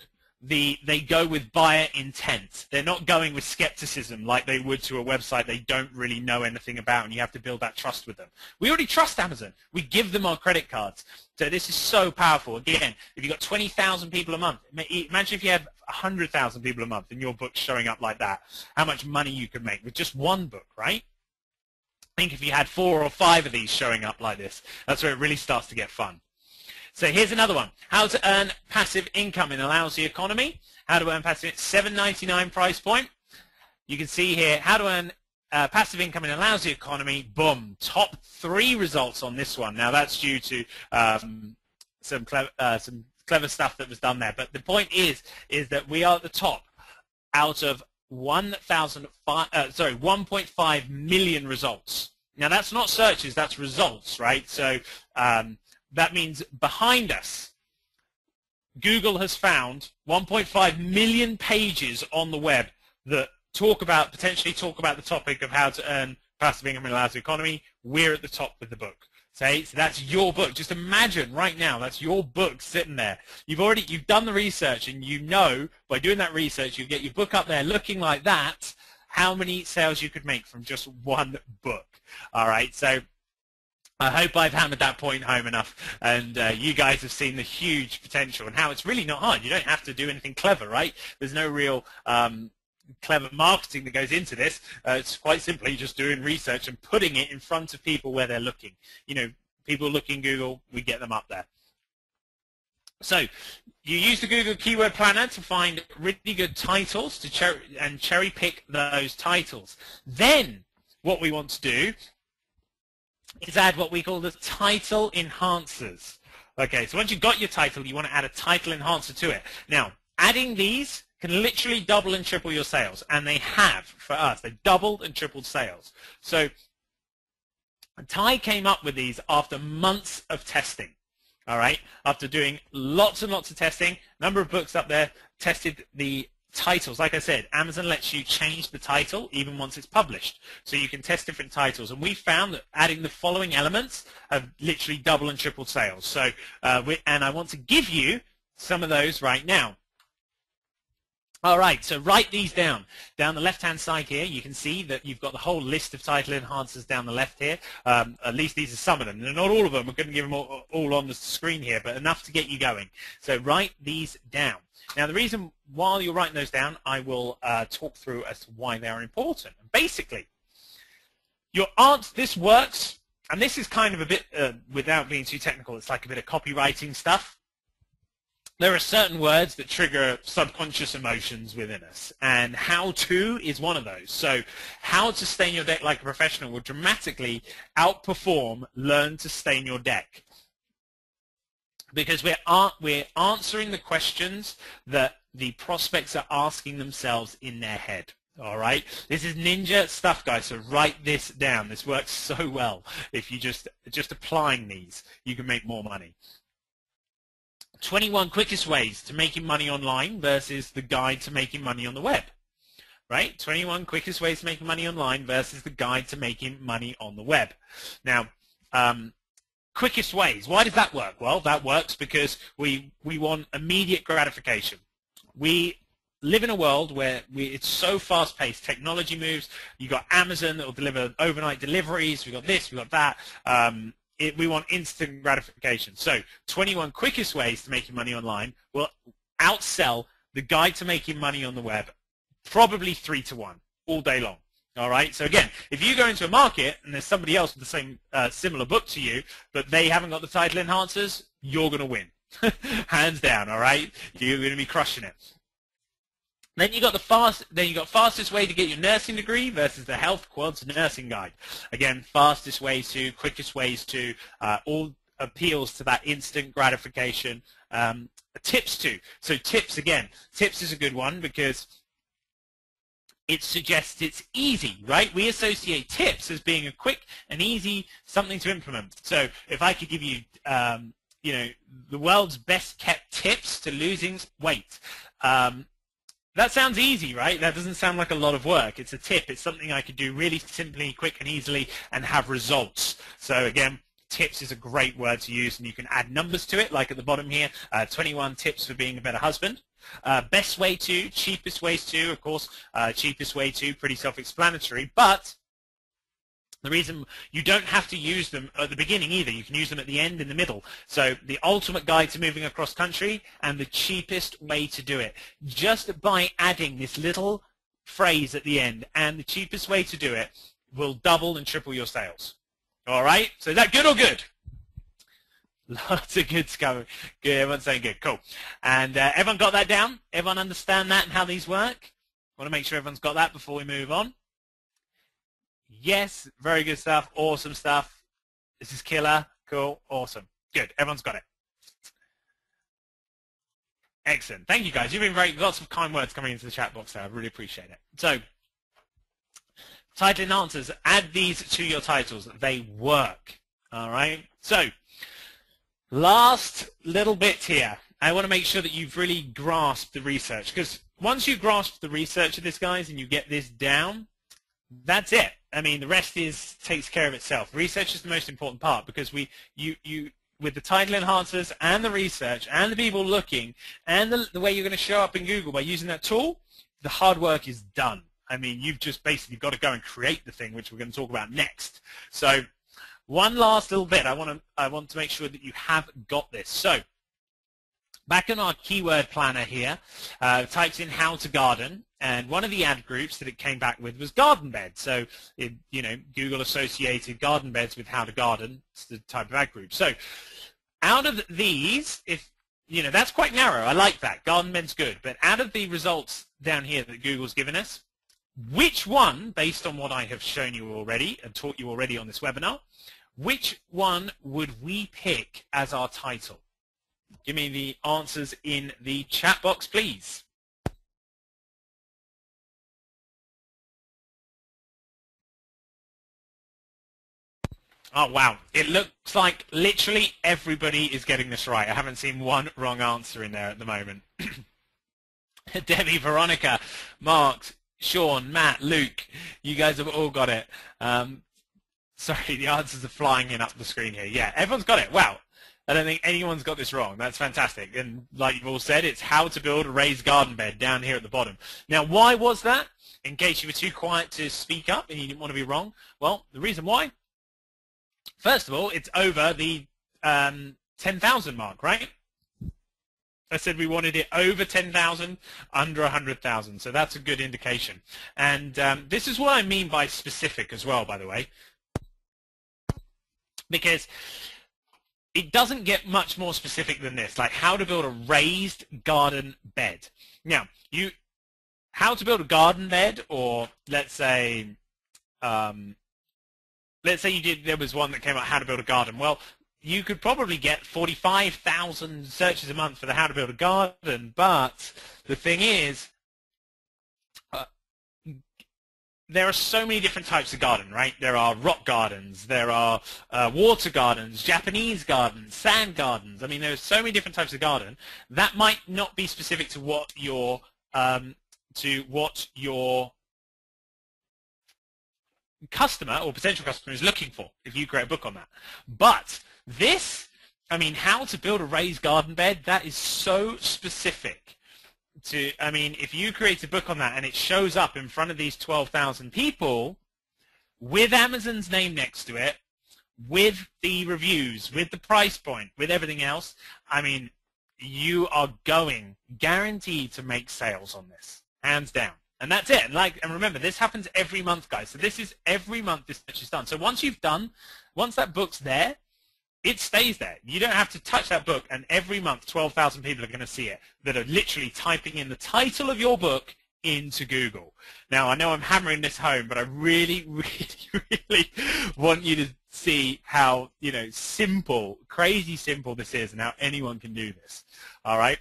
they go with buyer intent. They're not going with skepticism like they would to a website they don't really know anything about, and you have to build that trust with them. We already trust Amazon. We give them our credit cards. So this is so powerful. Again, if you've got 20,000 people a month, imagine if you had 100,000 people a month and your book's showing up like that, how much money you could make with just one book, right? I think if you had 4 or 5 of these showing up like this, that's where it really starts to get fun. So here's another one. How to earn passive income in a lousy economy. How to earn passive, $7.99 price point. You can see here, how to earn passive income in a lousy economy. Boom. Top 3 results on this one. Now that's due to some clever stuff that was done there. But the point is that we are at the top out of 1.5 million results. Now that's not searches, that's results, right? So that means behind us, Google has found 1.5 million pages on the web that potentially talk about the topic of how to earn passive income in a lousy economy. We're at the top with the book. So that's your book. Just imagine right now, that's your book sitting there. You've done the research, and you know by doing that research, you get your book up there looking like that, how many sales you could make from just one book. All right, so I hope I've hammered that point home enough, and you guys have seen the huge potential and how it's really not hard. You don't have to do anything clever, right? There's no real clever marketing that goes into this. It's quite simply just doing research and putting it in front of people where they're looking. You know, people looking Google, we get them up there. So you use the Google Keyword Planner to find really good titles to cherry pick those titles. Then what we want to do is add what we call the title enhancers. Okay, so once you've got your title, you want to add a title enhancer to it. Now, adding these can literally double and triple your sales, and they have for us. They've doubled and tripled sales. So Ty came up with these after months of testing. All right, after doing lots and lots of testing, number of books up there, tested the titles. Like I said, Amazon lets you change the title even once it's published. So you can test different titles. And we found that adding the following elements have literally double and tripled sales. So, and I want to give you some of those right now. All right, so write these down. Down the left-hand side here, you can see that you've got the whole list of title enhancers down the left here. At least these are some of them. Not all of them. I'm going to give them all on the screen here, but enough to get you going. So write these down. Now, the reason while you're writing those down, I will talk through as to why they are important. Basically, this works, and this is kind of a bit, without being too technical, it's like a bit of copywriting stuff. There are certain words that trigger subconscious emotions within us, and how to is one of those. So how to stain your deck like a professional will dramatically outperform learn to stain your deck, because we're answering the questions that the prospects are asking themselves in their head. All right, this is ninja stuff, guys, so write this down. This works so well. If you just applying these, you can make more money. 21 quickest ways to making money online versus the guide to making money on the web. Right? 21 quickest ways to making money online versus the guide to making money on the web. Now, quickest ways. Why does that work? Well, that works because we want immediate gratification. We live in a world where it's so fast-paced. Technology moves. You've got Amazon that will deliver overnight deliveries. We've got this, we've got that. We want instant gratification. So 21 quickest ways to making money online will outsell the guide to making money on the web probably 3-1 all day long. All right. So again, if you go into a market and there's somebody else with the same similar book to you, but they haven't got the title enhancers, you're going to win. Hands down. All right. You're going to be crushing it. Then you got fastest way to get your nursing degree versus the Health Quads nursing guide. Again, fastest ways to, quickest ways to, all appeals to that instant gratification. Tips too. So tips again. Tips is a good one because it suggests it's easy, right? We associate tips as being a quick and easy something to implement. So if I could give you, the world's best kept tips to losing weight. That sounds easy, right? That doesn't sound like a lot of work. It's a tip. It's something I could do really simply, quick and easily and have results. So again, tips is a great word to use, and you can add numbers to it, like at the bottom here, 21 tips for being a better husband. Best way to, cheapest ways to, of course, cheapest way to, pretty self-explanatory, but the reason you don't have to use them at the beginning either. You can use them at the end, in the middle. So the ultimate guide to moving across country and the cheapest way to do it. Just by adding this little phrase at the end, and the cheapest way to do it will double and triple your sales. All right? So is that good or good? Lots of good going. Good. Everyone's saying good. Cool. And everyone got that down? Everyone understand that and how these work? I want to make sure everyone's got that before we move on. Yes, very good stuff, awesome stuff. This is killer, cool, awesome. Good, everyone's got it. Excellent, thank you guys. You've been lots of kind words coming into the chat box there, I really appreciate it. So, title enhancers, add these to your titles. They work, all right? So, last little bit here. I want to make sure that you've really grasped the research, because once you grasp the research of this, guys, and you get this down, that's it. I mean, the rest takes care of itself. Research is the most important part, because with the title enhancers and the research and the people looking and the way you're going to show up in Google by using that tool, the hard work is done. I mean, you've just basically got to go and create the thing, which we're going to talk about next. So one last little bit. I want to make sure that you have got this. So back in our keyword planner here, types in how to garden, and one of the ad groups that it came back with was garden beds. So, Google associated garden beds with how to garden. It's the type of ad group. So, out of these, that's quite narrow. I like that. Garden bed's good. But out of the results down here that Google's given us, which one, based on what I have shown you already and taught you already on this webinar, which one would we pick as our title? Give me the answers in the chat box, please. Oh, wow. It looks like literally everybody is getting this right. I haven't seen one wrong answer in there at the moment. Debbie, Veronica, Mark, Sean, Matt, Luke, you guys have all got it. Sorry, the answers are flying in up the screen here. Yeah, everyone's got it. Wow. I don't think anyone's got this wrong. That's fantastic. And like you've all said, it's how to build a raised garden bed down here at the bottom. Now, why was that? In case you were too quiet to speak up and you didn't want to be wrong. Well, the reason why, first of all, it's over the 10,000 mark, right? I said we wanted it over 10,000, under 100,000. So that's a good indication. And this is what I mean by specific as well, by the way. Because it doesn't get much more specific than this, like how to build a raised garden bed. Now, how to build a garden bed, or let's say there was one that came out how to build a garden. Well, you could probably get 45,000 searches a month for the how to build a garden, but the thing is, there are so many different types of garden, right? There are rock gardens, there are water gardens, Japanese gardens, sand gardens. I mean, there's so many different types of garden. That might not be specific to what your customer or potential customer is looking for if you create a book on that. But this, I mean, how to build a raised garden bed, that is so specific. I mean, if you create a book on that and it shows up in front of these 12,000 people with Amazon's name next to it, with the reviews, with the price point, with everything else, I mean, you are guaranteed to make sales on this, hands down. And that's it. And remember, this happens every month, guys. So this is every month this search is done. So once that book's there, it stays there. You don't have to touch that book, and every month 12,000 people are going to see it that are literally typing in the title of your book into Google. Now, I know I'm hammering this home, but I really, really, really want you to see how, simple, crazy simple this is and how anyone can do this. All right?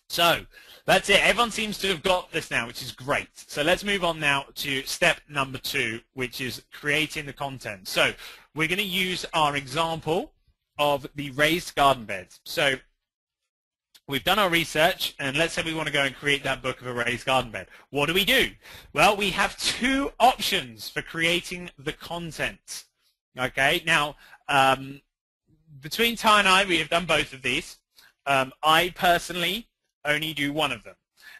So that's it. Everyone seems to have got this now, which is great. So let's move on now to step number 2, which is creating the content. So we're going to use our example of the raised garden beds. So we've done our research, and let's say we want to go and create that book of a raised garden bed. What do? Well, we have 2 options for creating the content. Okay, now, between Ty and I, we have done both of these. I personally only do one of them,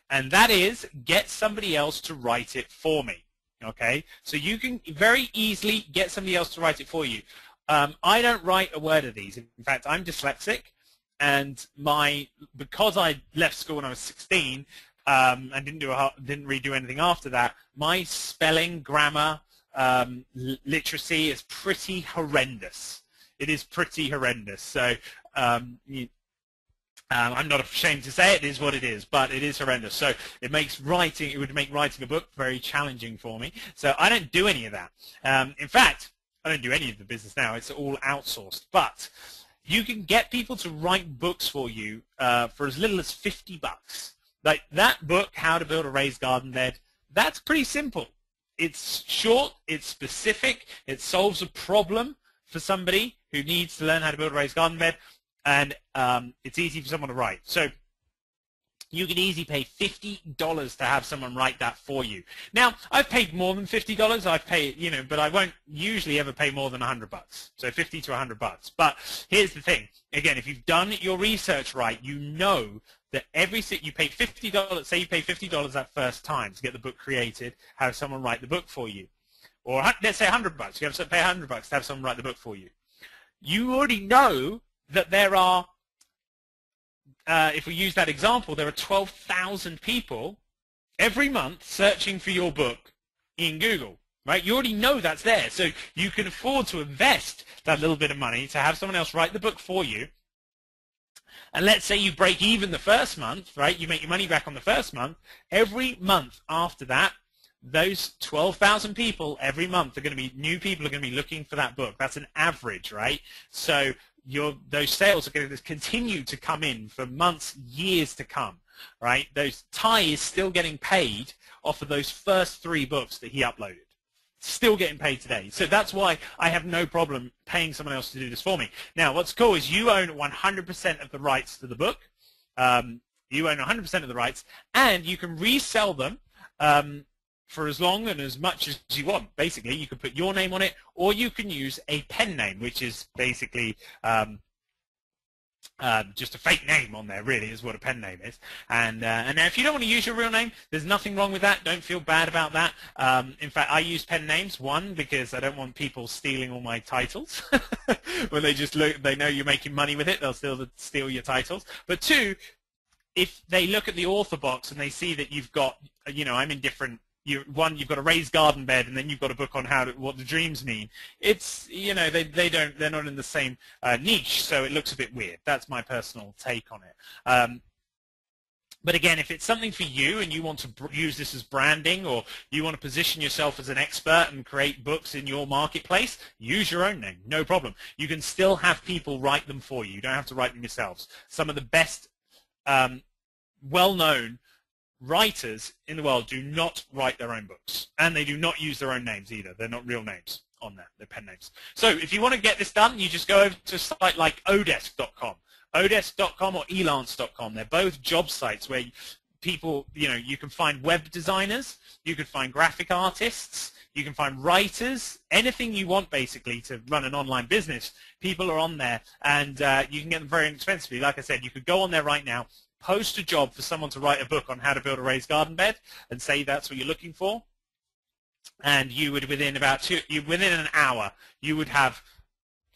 and that is get somebody else to write it for me. Okay, so you can very easily get somebody else to write it for you. I don't write a word of these. In fact, I'm dyslexic, and because I left school when I was 16 and didn't redo anything after that, my spelling, grammar, literacy is pretty horrendous. It is pretty horrendous. So I'm not ashamed to say it is what it is, but it is horrendous. So it would make writing a book very challenging for me. So I don't do any of that. In fact, I don't do any of the business now. It's all outsourced. But you can get people to write books for you for as little as $50. Like that book, How to Build a Raised Garden Bed, that's pretty simple. It's short, it's specific, it solves a problem for somebody who needs to learn how to build a raised garden bed, and it's easy for someone to write. So you can easily pay $50 to have someone write that for you. Now, I've paid more than $50. I've paid, but I won't usually ever pay more than $100. So $50 to $100. But here's the thing. Again, if you've done your research right, you know that you pay $50. Say you pay $50 that first time to get the book created, have someone write the book for you, or let's say $100. You have to pay $100 to have someone write the book for you. You already know that there are. If we use that example, there are 12,000 people every month searching for your book in Google, right? You already know that's there, so you can afford to invest that little bit of money to have someone else write the book for you. And let's say you break even the first month, right? You make your money back on the first month. Every month after that, those 12,000 people every month are going to be new people are going to be looking for that book. That's an average, right? So those sales are going to continue to come in for months, years to come, right? Ty is still getting paid off of those first 3 books that he uploaded. Still getting paid today. So that's why I have no problem paying someone else to do this for me. Now, what's cool is you own 100% of the rights to the book. You own 100% of the rights, and you can resell them for as long and as much as you want. Basically, you can put your name on it, or you can use a pen name, which is basically just a fake name on there, really, is what a pen name is. And now, if you don't want to use your real name, there's nothing wrong with that. Don't feel bad about that. In fact, I use pen names. One, because I don't want people stealing all my titles. When they know you're making money with it, they'll still steal your titles. But two, if they look at the author box and they see that you've got, I'm in different. You've got a raised garden bed, and then you've got a book on what the dreams mean. It's, they're not in the same niche, so it looks a bit weird. That's my personal take on it. But again, if it's something for you and you want to use this as branding, or you want to position yourself as an expert and create books in your marketplace, use your own name, no problem. You can still have people write them for you. You don't have to write them yourselves. Some of the best well-known writers in the world do not write their own books, and they do not use their own names either. They're not real names on there. They're pen names. So if you want to get this done, you just go over to a site like odesk.com. Odesk.com or elance.com. They're both job sites where people, you can find web designers, you can find graphic artists, you can find writers, anything you want basically to run an online business. People are on there, and you can get them very inexpensively. Like I said, you could go on there right now, post a job for someone to write a book on how to build a raised garden bed, and say that's what you're looking for, and you would within an hour you would have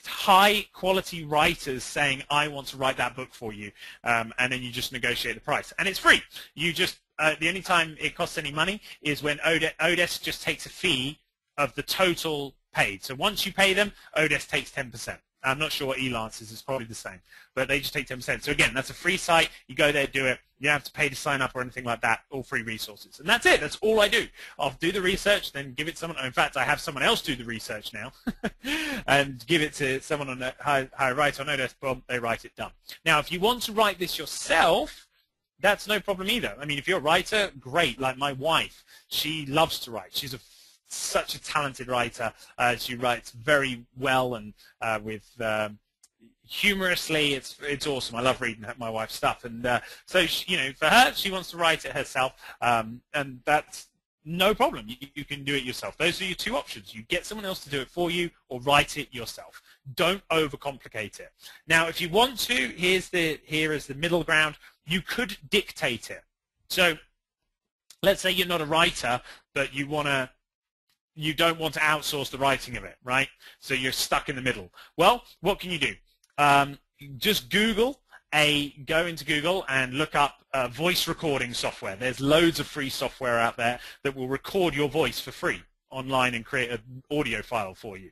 high quality writers saying, I want to write that book for you, and then you just negotiate the price, and it's free. You just the only time it costs any money is when Odesk just takes a fee of the total paid. So once you pay them, Odesk takes 10%. I'm not sure what Elance is. It's probably the same. But they just take 10%. So again, that's a free site. You go there, do it. You don't have to pay to sign up or anything like that. All free resources. And that's it. That's all I do. I'll do the research, then give it to someone. In fact, I have someone else do the research now and give it to someone on how I write on Odesk. Boom, they write it, done. Now, if you want to write this yourself, that's no problem either. I mean, if you're a writer, great. Like my wife, she loves to write. She's such a talented writer. She writes very well and with humorously. It's awesome. I love reading my wife's stuff, and so for her, she wants to write it herself, and that's no problem. You can do it yourself. Those are your two options. You get someone else to do it for you, or write it yourself. Don't overcomplicate it. Now, if you want to, here is the middle ground. You could dictate it. So let's say you're not a writer, but you don't want to outsource the writing of it, right? So you're stuck in the middle. Well, what can you do? Just go into Google and look up voice recording software. There's loads of free software out there that will record your voice for free online and create an audio file for you.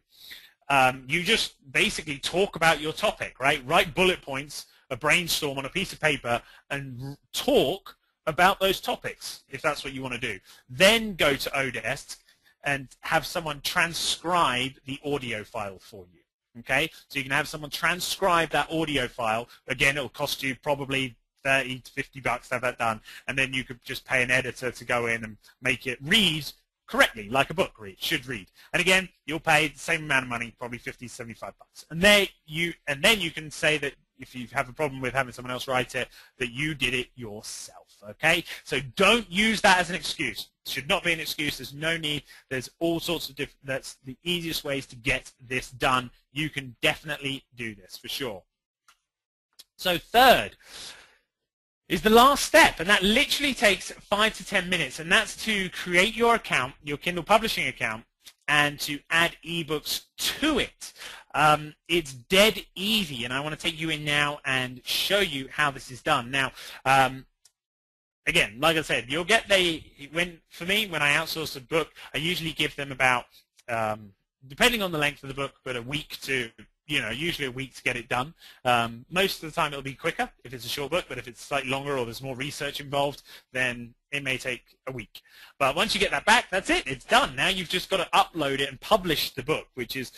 You just basically talk about your topic, right? Write bullet points, a brainstorm on a piece of paper, and talk about those topics, if that's what you want to do. Then go to Odesk and have someone transcribe the audio file for you. Okay, so you can have someone transcribe that audio file. Again, it'll cost you probably $30 to $50 to have that done, and then you could just pay an editor to go in and make it read correctly, like a book should read. And again, you'll pay the same amount of money, probably $50 to $75. And then you can say that if you have a problem with having someone else write it, that you did it yourself. Okay, so don't use that as an excuse. It should not be an excuse. There's no need. There's all sorts of different. That's the easiest ways to get this done. You can definitely do this for sure. So third is the last step, and that literally takes 5 to 10 minutes, and that's to create your account, your Kindle publishing account, and to add ebooks to it. It's dead easy, and I want to take you in now and show you how this is done. Now, again, like I said, you'll get for me, when I outsource a book, I usually give them about, depending on the length of the book, but a week to, usually a week to get it done. Most of the time it'll be quicker if it's a short book, but if it's slightly longer or there's more research involved, then it may take a week. But once you get that back, that's it. It's done. Now you've just got to upload it and publish the book, which is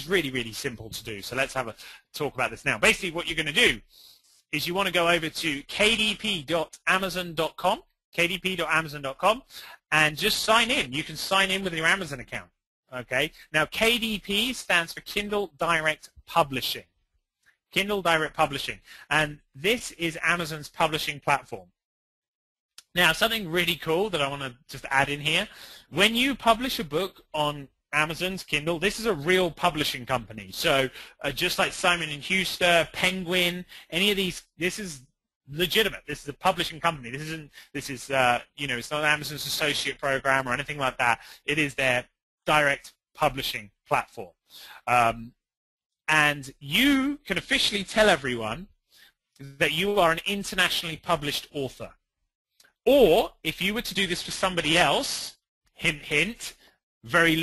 really, really simple to do. So let's have a talk about this now. Basically, what you're going to do is you want to go over to kdp.amazon.com, and just sign in. You can sign in with your Amazon account. Okay. Now, KDP stands for Kindle Direct Publishing. Kindle Direct Publishing. And this is Amazon's publishing platform. Now, something really cool that I want to just add in here. When you publish a book on Amazon's Kindle, this is a real publishing company. So just like Simon & Schuster, Penguin, any of these, this is legitimate. This is a publishing company. This is you know, it's not Amazon's associate program or anything like that. It is their direct publishing platform. And you can officially tell everyone that you are an internationally published author. Or if you were to do this for somebody else, hint, hint, very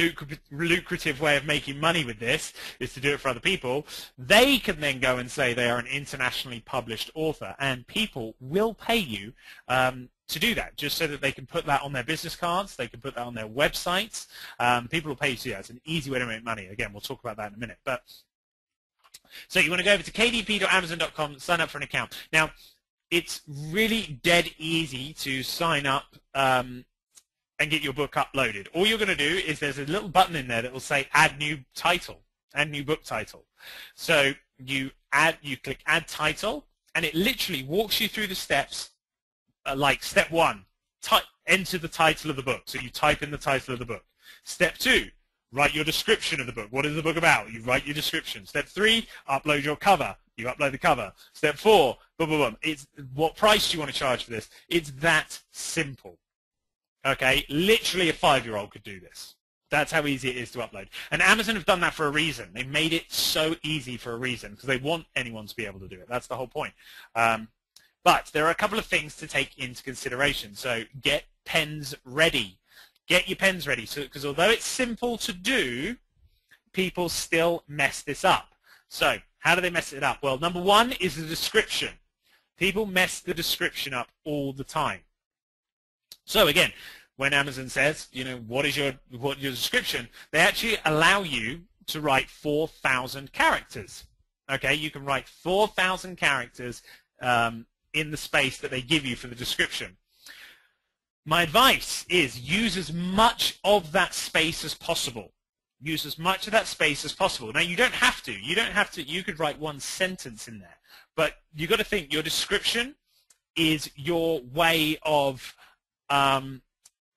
lucrative way of making money with this is to do it for other people, they can then go and say they are an internationally published author, and people will pay you to do that, just so that they can put that on their business cards, they can put that on their websites. People will pay you to do that. It's an easy way to make money. Again, we'll talk about that in a minute. But so you want to go over to kdp.amazon.com, sign up for an account. Now, it's really dead easy to sign up and get your book uploaded. All you're going to do is there's a little button in there that will say add new title, add new book title. So you click add title, and it literally walks you through the steps, like step 1, enter the title of the book. So you type in the title of the book. Step 2, write your description of the book. What is the book about? You write your description. Step 3, upload your cover. You upload the cover. Step 4, boom, boom, boom. It's what price do you want to charge for this? It's that simple. Okay, literally a 5-year-old could do this. That's how easy it is to upload. And Amazon have done that for a reason. They made it so easy for a reason, because they want anyone to be able to do it. That's the whole point. But there are a couple of things to take into consideration. So get pens ready. Get your pens ready. So, because although it's simple to do, people still mess this up. So how do they mess it up? Well, number 1 is the description. People mess the description up all the time. So again, when Amazon says, you know, what is your description, they actually allow you to write 4,000 characters. Okay, you can write 4,000 characters in the space that they give you for the description. My advice is use as much of that space as possible. Use as much of that space as possible. Now, you don't have to. You don't have to. You could write 1 sentence in there. But you've got to think your description is your way of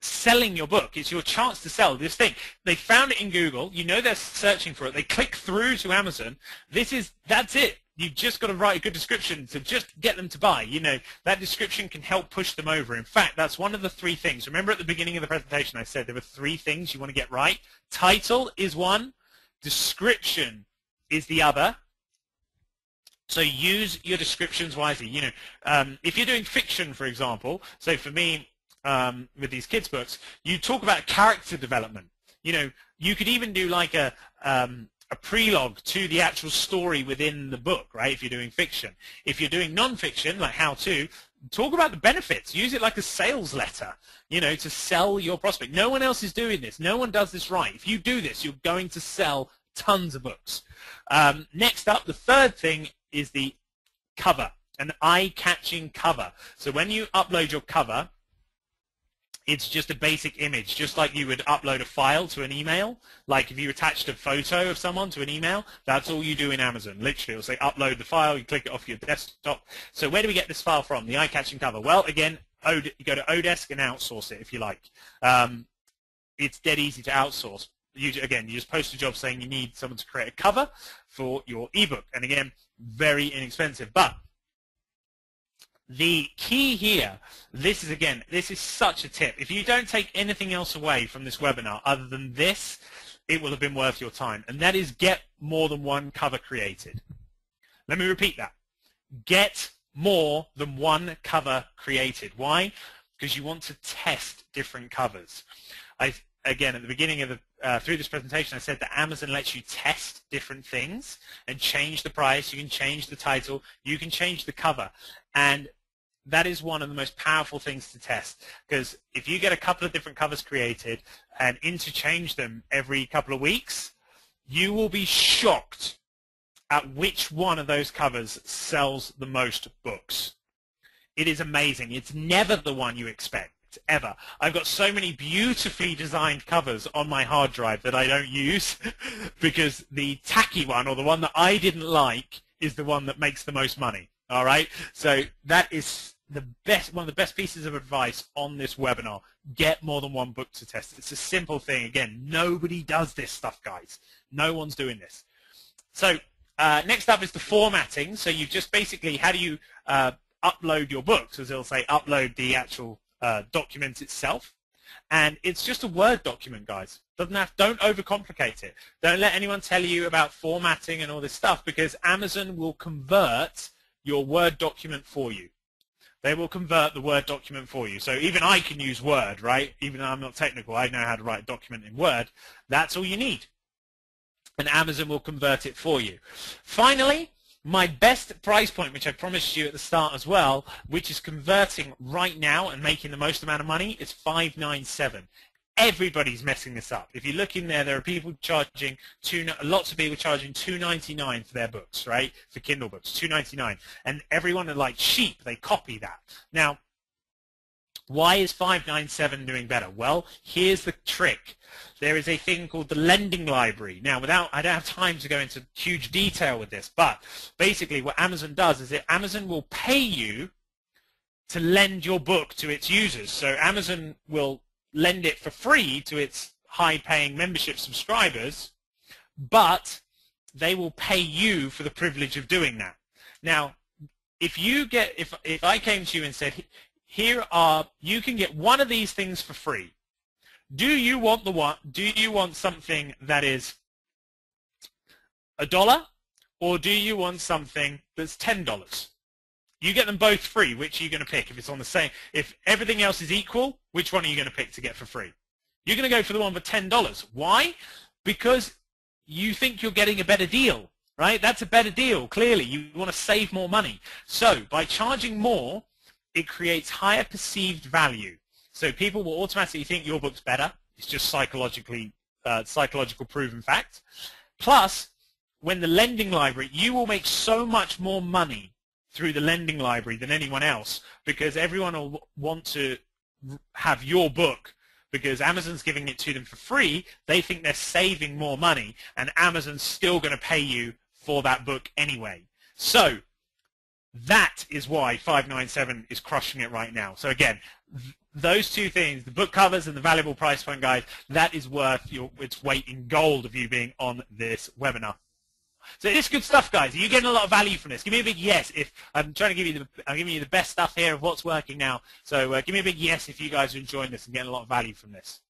selling your book. It's your chance to sell this thing. They found it in Google. You know they're searching for it. They click through to Amazon. That's it. You've just got to write a good description to just get them to buy. You know, that description can help push them over. In fact, that's one of the 3 things. Remember at the beginning of the presentation I said there were 3 things you want to get right. Title is one. Description is the other. So use your descriptions wisely. You know, if you're doing fiction, for example, so for me, with these kids' books, you talk about character development. You know, you could even do like a prelogue to the actual story within the book, right, if you're doing fiction. If you're doing non-fiction, like how-to, talk about the benefits. Use it like a sales letter, you know, to sell your prospect. No one else is doing this. No one does this right. If you do this, you're going to sell tons of books. Next up, the 3rd thing is the cover, an eye-catching cover. So when you upload your cover, it's just a basic image, just like you would upload a file to an email. Like if you attached a photo of someone to an email, that's all you do in Amazon. Literally, it'll say upload the file, you click it off your desktop. So where do we get this file from, the eye-catching cover? Well, again, you go to Odesk and outsource it if you like. It's dead easy to outsource. You just post a job saying you need someone to create a cover for your ebook. And again, very inexpensive. But the key here, this is such a tip. If you don't take anything else away from this webinar other than this, it will have been worth your time. And that is get more than 1 cover created. Let me repeat that. Get more than 1 cover created. Why? Because you want to test different covers. Again, at the beginning of through this presentation, I said that Amazon lets you test different things and change the price. You can change the title. You can change the cover. And that is one of the most powerful things to test, because if you get a couple of different covers created and interchange them every couple of weeks, you will be shocked at which one of those covers sells the most books. It is amazing. It's never the one you expect, ever. I've got so many beautifully designed covers on my hard drive that I don't use because the tacky one, or the one that I didn't like, is the one that makes the most money. All right? So that is one of the best pieces of advice on this webinar. Get more than one book to test. It's a simple thing. Again, nobody does this stuff, guys. No one's doing this. So next up is the formatting. So you just basically, how do you upload your books? As it'll say, upload the actual document itself. And it's just a Word document, guys. Don't overcomplicate it. Don't let anyone tell you about formatting and all this stuff, because Amazon will convert your Word document for you. They will convert the Word document for you. So even I can use Word, right? Even though I'm not technical, I know how to write a document in Word. That's all you need. And Amazon will convert it for you. Finally, my best price point, which I promised you at the start as well, which is converting right now and making the most amount of money, is $597. Everybody's messing this up. If you look in there are people charging lots of people charging $2.99 for their books, right? For Kindle books, $2.99, and everyone are like sheep. They copy that. Now, why is $597 doing better? Well, here's the trick. There is a thing called the lending library. Now, I don't have time to go into huge detail with this, but basically what Amazon does is that Amazon will pay you to lend your book to its users. So Amazon will lend it for free to its high-paying membership subscribers, but they will pay you for the privilege of doing that. Now, if I came to you and said, you can get one of these things for free. Do you want something that is $1, or do you want something that's $10? You get them both free. Which are you going to pick? If it's on the same, if everything else is equal, which one are you going to pick to get for free? You're going to go for the one for $10. Why? Because you think you're getting a better deal, right? That's a better deal. Clearly, you want to save more money. So by charging more, it creates higher perceived value. So people will automatically think your book's better. It's just psychological proven fact. Plus, when the lending library, you will make so much more money through the lending library than anyone else, because everyone will want to have your book, because Amazon's giving it to them for free. They think they're saving more money, and Amazon's still going to pay you for that book anyway. So that is why $597 is crushing it right now. So again, those two things, the book covers and the valuable price point guide, that is worth its weight in gold of you being on this webinar. So it's good stuff, guys. Are you getting a lot of value from this? Give me a big yes if I'm trying to give you I'm giving you the best stuff here of what's working now. So give me a big yes if you guys are enjoying this and getting a lot of value from this.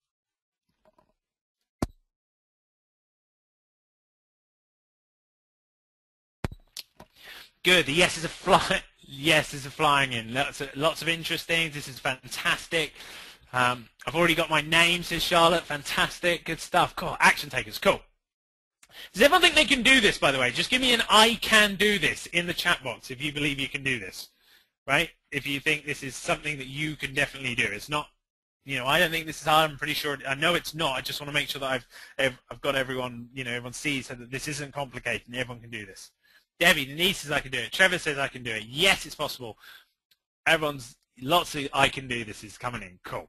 Good. The yeses are flying in. Lots of interesting. This is fantastic. I've already got my name, says Charlotte. Fantastic. Good stuff. Cool. Action takers. Cool. Does everyone think they can do this, by the way? Just give me an I can do this in the chat box if you believe you can do this, right? If you think this is something that you can definitely do. It's not, I don't think this is hard. I'm pretty sure. I know it's not. I just want to make sure that I've got everyone, everyone sees so that this isn't complicated and everyone can do this. Debbie, Denise says I can do it. Trevor says I can do it. Yes, it's possible. Lots of I can do this is coming in. Cool.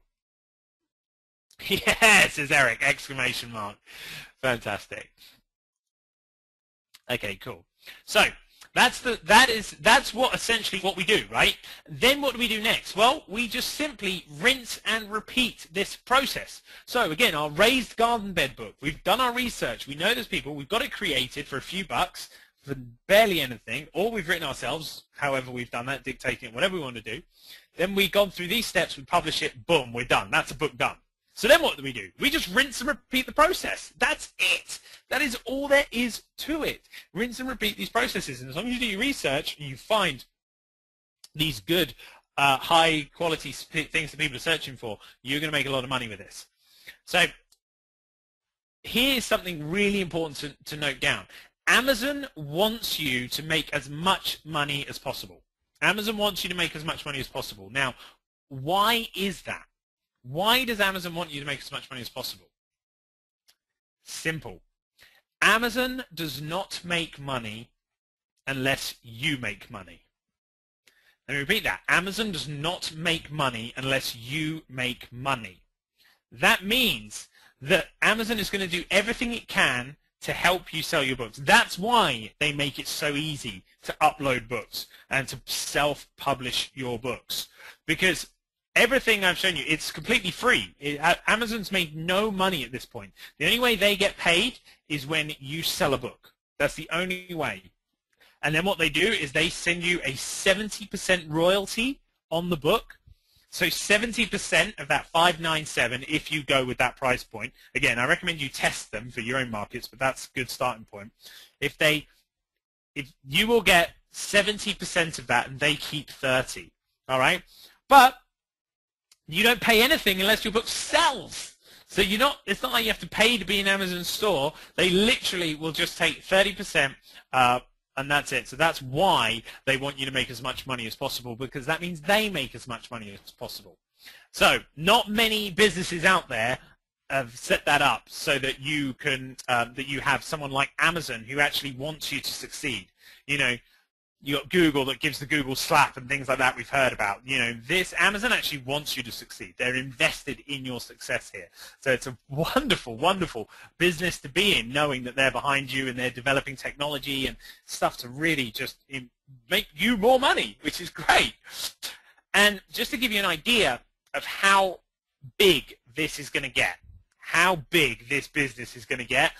Yes, says Eric, exclamation mark. Fantastic. Okay, cool. So that's what essentially what we do, right? Then what do we do next? Well, we just simply rinse and repeat this process. So again, our raised garden bed book. We've done our research. We know there's people. We've got it created for a few bucks for barely anything, or we've written ourselves. However, we've done that, dictating it, whatever we want to do. Then we've gone through these steps. We publish it. Boom, we're done. That's a book done. So then what do? We just rinse and repeat the process. That's it. That is all there is to it. Rinse and repeat these processes. And as long as you do your research and you find these good, high-quality things that people are searching for, you're going to make a lot of money with this. So here's something really important to note down. Amazon wants you to make as much money as possible. Amazon wants you to make as much money as possible. Now, why is that? Why does Amazon want you to make as much money as possible? Simple. Amazon does not make money unless you make money. Let me repeat that. Amazon does not make money unless you make money. That means that Amazon is going to do everything it can to help you sell your books. That's why they make it so easy to upload books and to self-publish your books, because everything I've shown you, it's completely free. Amazon's made no money at this point. The only way they get paid is when you sell a book. That's the only way. And then what they do is they send you a 70% royalty on the book. So 70% of that $597, if you go with that price point. Again, I recommend you test them for your own markets, but that's a good starting point. If you will get 70% of that, and they keep 30. All right, but you don't pay anything unless your book sells. So it's not like you have to pay to be in Amazon store. They literally will just take 30%, and that's it. So that's why they want you to make as much money as possible, because that means they make as much money as possible. So not many businesses out there have set that up so that you can that you have someone like Amazon who actually wants you to succeed. You got Google that gives the Google slap and things like that we've heard about. This Amazon actually wants you to succeed. They're invested in your success here. So it's a wonderful, wonderful business to be in, knowing that they're behind you and they're developing technology and stuff to really just make you more money, which is great. And just to give you an idea of how big this is going to get, how big this business is going to get,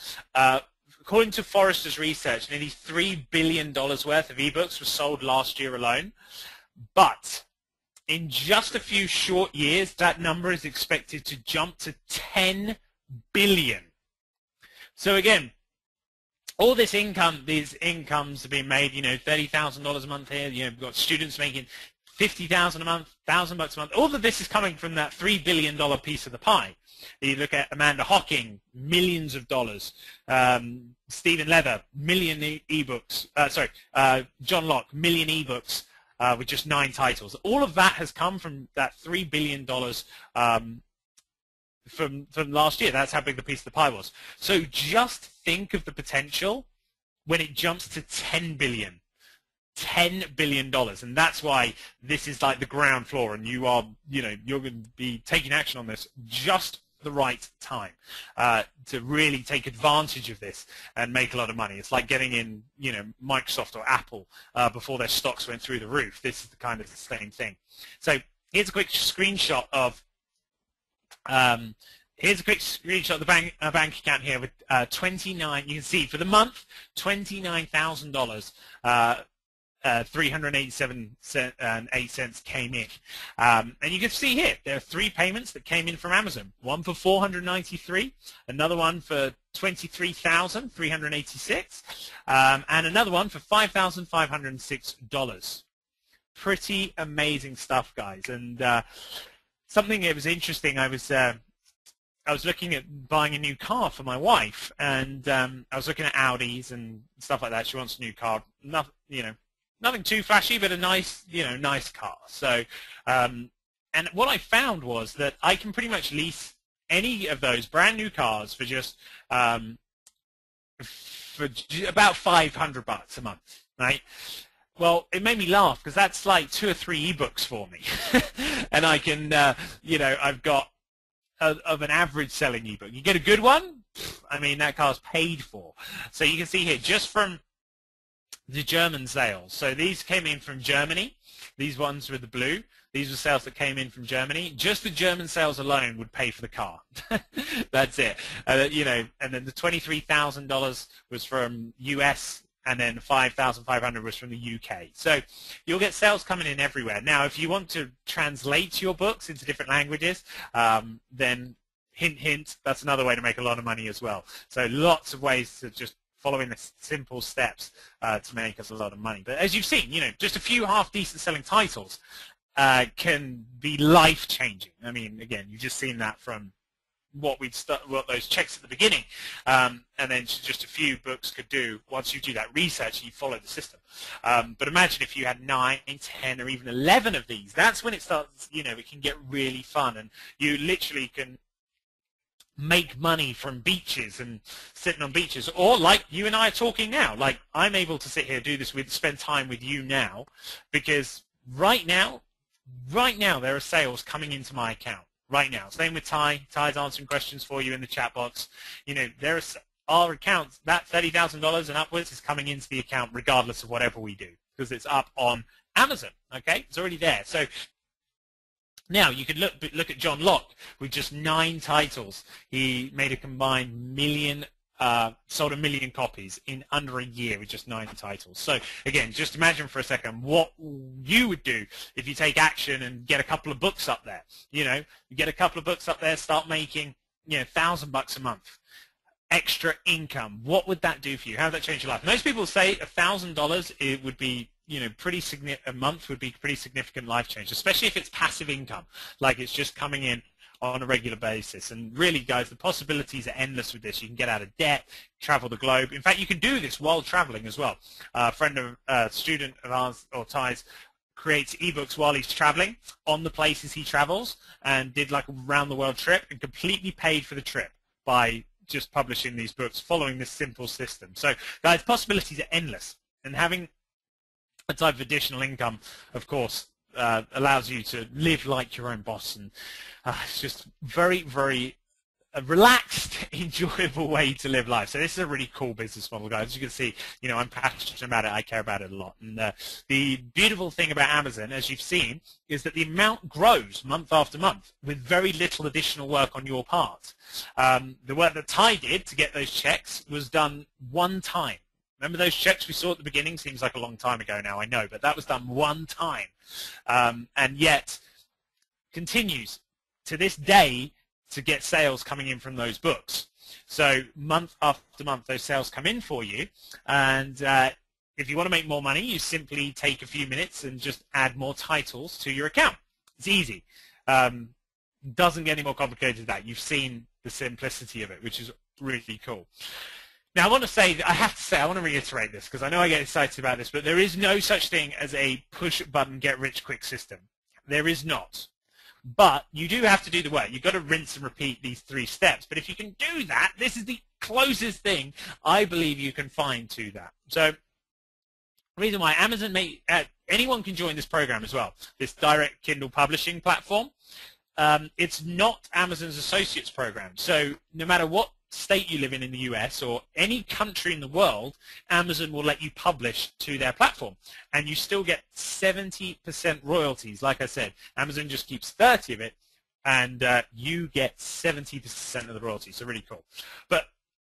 according to Forrester's research, nearly $3 billion worth of ebooks were sold last year alone. But in just a few short years, that number is expected to jump to 10 billion. So again, all this income, these incomes are being made, $30,000 a month here. We've got students making $50,000 a month, $1,000 a month. All of this is coming from that $3 billion piece of the pie. You look at Amanda Hocking, millions of dollars. Stephen Leather, million ebooks. John Locke, million ebooks with just 9 titles. All of that has come from that $3 billion from last year. That's how big the piece of the pie was. So just think of the potential when it jumps to 10 billion. $10 billion, and that's why this is like the ground floor, and you're going to be taking action on this just the right time to really take advantage of this and make a lot of money. It's like getting in, Microsoft or Apple before their stocks went through the roof. This is the kind of the same thing. So here's a quick screenshot of the bank account here with 29. You can see for the month, $29,000. 387.08 came in, and you can see here there are 3 payments that came in from Amazon. One for $493, another one for $23,386, and another one for $5,506. Pretty amazing stuff, guys. And something that was interesting, I was looking at buying a new car for my wife, and I was looking at Audis and stuff like that. She wants a new car. Nothing too flashy, but a nice, nice car. So, and what I found was that I can pretty much lease any of those brand new cars for just about $500 a month, right? Well, it made me laugh because that's like 2 or 3 ebooks for me, and I can, I've got of an average selling ebook. You get a good one, I mean, that car's paid for. So you can see here just from the German sales. So these came in from Germany. These ones with the blue. These were sales that came in from Germany. Just the German sales alone would pay for the car. That's it. And then the $23,000 was from US, and then $5,500 was from the UK. So you'll get sales coming in everywhere. Now, if you want to translate your books into different languages, then hint, hint, that's another way to make a lot of money as well. So lots of ways to just following the simple steps to make us a lot of money. But as you've seen, just a few half-decent selling titles can be life-changing. I mean, again, you've just seen that from what those checks at the beginning, and then just a few books could do once you do that research and you follow the system. But imagine if you had 9, 10, or even 11 of these. That's when it starts, it can get really fun, and you literally can make money from beaches and sitting on beaches, or like you and I are talking now. Like I'm able to sit here, do this spend time with you now, because right now there are sales coming into my account right now. Same with Ty. Ty's answering questions for you in the chat box. There are our accounts, that $30,000 and upwards is coming into the account regardless of whatever we do, because it's up on Amazon. Okay, it's already there. So now you could look at John Locke with just 9 titles. He made a combined sold 1 million copies in under a year with just 9 titles. So again, just imagine for a second what you would do if you take action and get a couple of books up there. You know, you get a couple of books up there, start making, you know, $1,000 a month extra income. What would that do for you? How would that change your life? Most people say $1,000 it would be, you know, a month would be pretty significant life change, especially if it's passive income, like it's just coming in on a regular basis. And really, guys, the possibilities are endless with this. You can get out of debt, travel the globe. In fact, you can do this while traveling as well. A student of ours, or Ty's, creates ebooks while he's traveling on the places he travels, and did like a round the world trip and completely paid for the trip by just publishing these books following this simple system. So guys, possibilities are endless, and having a type of additional income, of course, allows you to live like your own boss, and it's just very, very relaxed, enjoyable way to live life. So this is a really cool business model, guys. As you can see, you know, I'm passionate about it. I care about it a lot. And the beautiful thing about Amazon, as you've seen, is that the amount grows month after month with very little additional work on your part. The work that Ty did to get those checks was done one time. Remember those checks we saw at the beginning? Seems like a long time ago now, I know, but that was done one time. And yet continues to this day to get sales coming in from those books. So month after month, those sales come in for you. And if you want to make more money, you simply take a few minutes and just add more titles to your account. It's easy. Doesn't get any more complicated than that. You've seen the simplicity of it, which is really cool. Now, I want to reiterate this, because I know I get excited about this, but there is no such thing as a push-button, get-rich-quick system. There is not. But you do have to do the work. You've got to rinse and repeat these 3 steps. But if you can do that, this is the closest thing I believe you can find to that. So the reason why anyone can join this program as well, this direct Kindle publishing platform. It's not Amazon's associates program. So no matter what state you live in the US or any country in the world, Amazon will let you publish to their platform, and you still get 70% royalties. Like I said, Amazon just keeps 30 of it, and you get 70% of the royalties. So really cool. But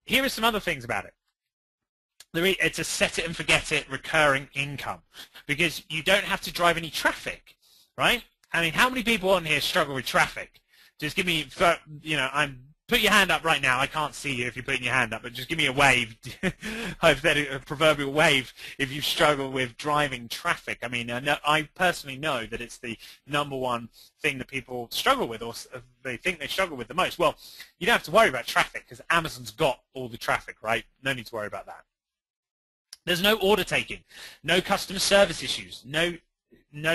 here are some other things about it. It's a set it and forget it recurring income, because you don't have to drive any traffic, right? I mean, how many people on here struggle with traffic? Just give me, you know, put your hand up right now. I can't see you if you're putting your hand up, but just give me a wave, a proverbial wave, if you struggle with driving traffic. I mean, I personally know that it's the #1 thing that people struggle with, or they think they struggle with the most. Well, you don't have to worry about traffic, because Amazon's got all the traffic, right? No need to worry about that. There's no order taking, no customer service issues, no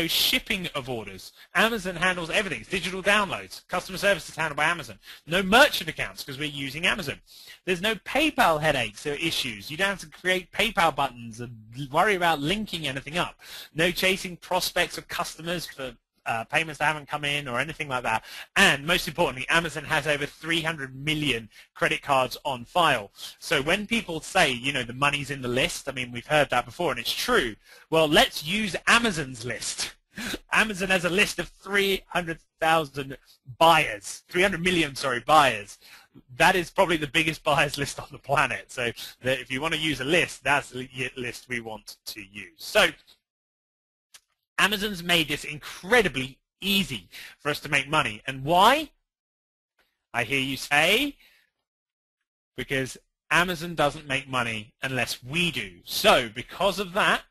shipping of orders. Amazon handles everything. It's digital downloads. Customer service is handled by Amazon. No merchant accounts, because we're using Amazon. There's no PayPal headaches or issues. You don't have to create PayPal buttons and worry about linking anything up. No chasing prospects or customers for payments that haven't come in or anything like that. And most importantly, Amazon has over 300 million credit cards on file. So when people say, you know, the money's in the list, I mean, we've heard that before, and it's true. Well, let's use Amazon's list. Amazon has a list of 300,000 buyers, 300 million, buyers. That is probably the biggest buyers list on the planet. So if you want to use a list, that's the list we want to use. So Amazon's made this incredibly easy for us to make money. And why? I hear you say, because Amazon doesn't make money unless we do. So because of that,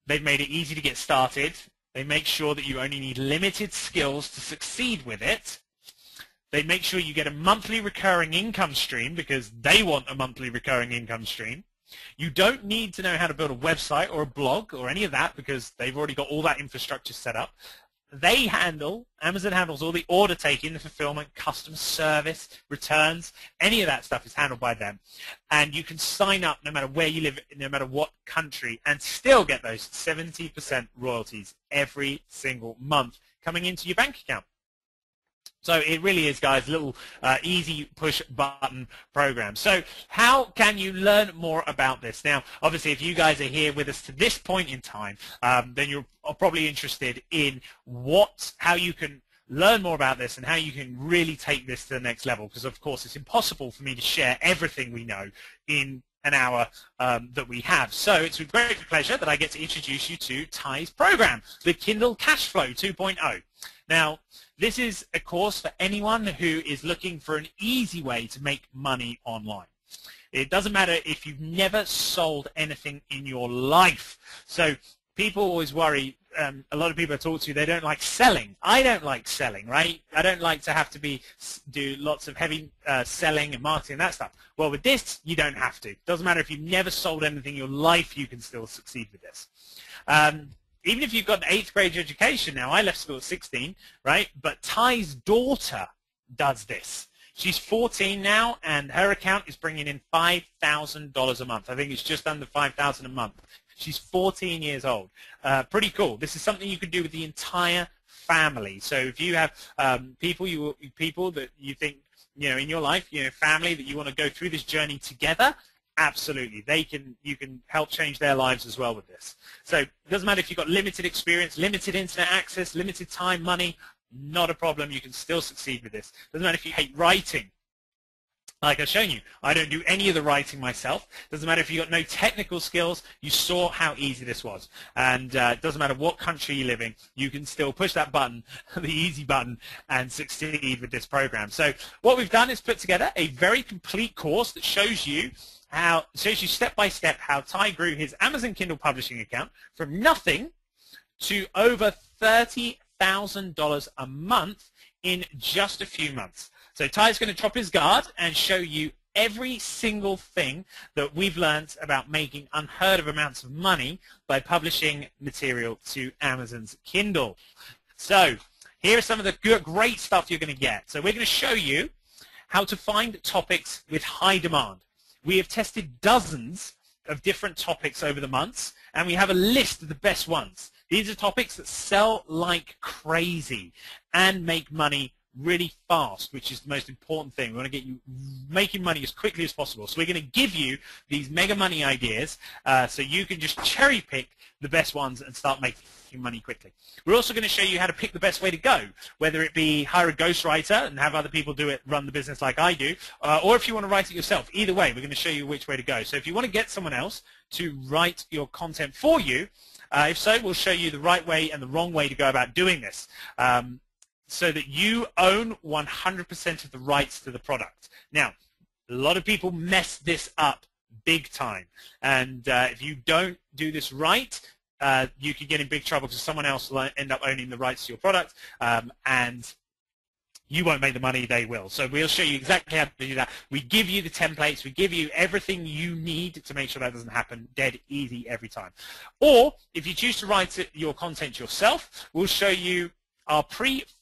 they've made it easy to get started. They make sure that you only need limited skills to succeed with it. They make sure you get a monthly recurring income stream, because they want a monthly recurring income stream. You don't need to know how to build a website or a blog or any of that, because they've already got all that infrastructure set up. Amazon handles all the order taking, the fulfillment, customer service, returns, any of that stuff is handled by them. And you can sign up no matter where you live, no matter what country, and still get those 70% royalties every single month coming into your bank account. So it really is, guys, a little easy push button program. So how can you learn more about this? Now, obviously, if you guys are here with us to this point in time, then you're probably interested in how you can learn more about this and how you can really take this to the next level. Because, of course, it's impossible for me to share everything we know in an hour that we have. So it's with great pleasure that I get to introduce you to Ty's program, the Kindle Cashflow 2.0. Now, this is a course for anyone who is looking for an easy way to make money online. It doesn't matter if you've never sold anything in your life. So people always worry, a lot of people I talk to, they don't like selling. I don't like selling, right? I don't like to have to do lots of heavy selling and marketing and that stuff. Well, with this, you don't have to. It doesn't matter if you've never sold anything in your life, you can still succeed with this. Even if you've got an 8th grade education now, I left school at 16, right? But Ty's daughter does this. She's 14 now, and her account is bringing in $5,000 a month. I think it's just under $5,000 a month. She's 14 years old. Pretty cool. This is something you can do with the entire family. So if you have people that you think, in your life, family that you want to go through this journey together, absolutely. You can help change their lives as well with this. So it doesn't matter if you've got limited experience, limited internet access, limited time, money, not a problem. You can still succeed with this. Doesn't matter if you hate writing. Like I've shown you, I don't do any of the writing myself. Doesn't matter if you've got no technical skills. You saw how easy this was. And it doesn't matter what country you live in, you can still push that button, the easy button, and succeed with this program. So what we've done is put together a very complete course that shows you step by step how Ty grew his Amazon Kindle publishing account from nothing to over $30,000 a month in just a few months. So Ty's going to drop his guard and show you every single thing that we've learned about making unheard of amounts of money by publishing material to Amazon's Kindle. So here are some of the great stuff you're going to get. So we're going to show you how to find topics with high demand. We have tested dozens of different topics over the months, and we have a list of the best ones. These are topics that sell like crazy and make money really fast, which is the most important thing. We want to get you making money as quickly as possible. So we're going to give you these mega money ideas so you can just cherry pick the best ones and start making money quickly. We're also going to show you how to pick the best way to go, whether it be hire a ghostwriter and have other people do it, run the business like I do, or if you want to write it yourself. Either way, we're going to show you which way to go. So if you want to get someone else to write your content for you, if so, we'll show you the right way and the wrong way to go about doing this. So that you own 100% of the rights to the product. Now, a lot of people mess this up big time. And if you don't do this right, you could get in big trouble because someone else will end up owning the rights to your product, and you won't make the money, they will. So we'll show you exactly how to do that. We give you the templates. We give you everything you need to make sure that doesn't happen dead easy every time. Or if you choose to write your content yourself, we'll show you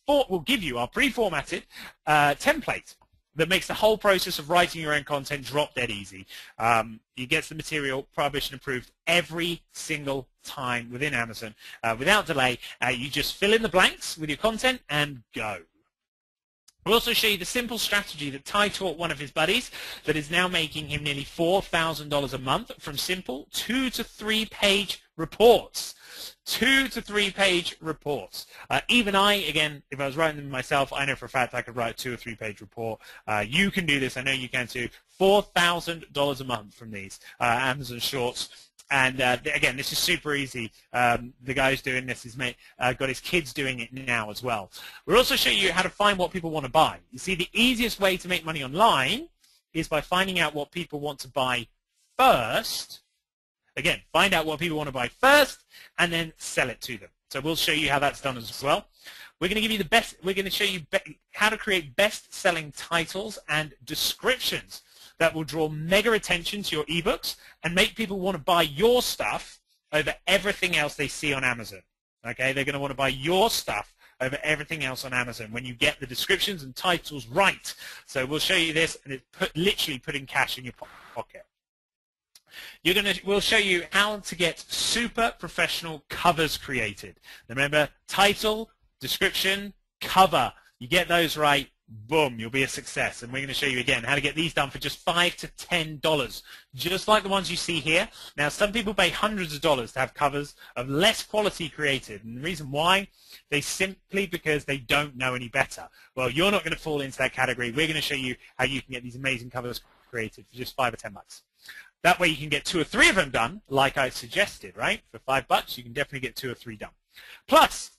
we'll give you our pre-formatted template that makes the whole process of writing your own content drop dead easy. You get the material published and approved every single time within Amazon without delay. You just fill in the blanks with your content and go. We'll also show you the simple strategy that Ty taught one of his buddies that is now making him nearly $4,000 a month from simple 2 to 3 page reports. 2 to 3 page reports. Even I, again, if I was writing them myself, I know for a fact I could write a 2 or 3 page report. You can do this. I know you can too. $4,000 a month from these Amazon Shorts. And again, this is super easy. The guy who's doing this has got his kids doing it now as well. We'll also show you how to find what people want to buy. You see, the easiest way to make money online is by finding out what people want to buy first. Again, find out what people want to buy first and then sell it to them. So we'll show you how that's done as well. We're going to give you we're going to show you how to create best-selling titles and descriptions that will draw mega attention to your ebooks and make people want to buy your stuff over everything else they see on Amazon. Okay, they're going to want to buy your stuff over everything else on Amazon when you get the descriptions and titles right. So we'll show you this, and it's literally putting cash in your pocket. We'll show you how to get super professional covers created. Remember, title, description, cover. You get those right, boom, you'll be a success. And we're going to show you again how to get these done for just $5 to $10, just like the ones you see here. Now, some people pay hundreds of dollars to have covers of less quality created. And the reason why, they simply because they don't know any better. Well, you're not going to fall into that category. We're going to show you how you can get these amazing covers created for just $5 or $10. That way you can get 2 or 3 of them done, like I suggested, right? For $5, you can definitely get 2 or 3 done. Plus,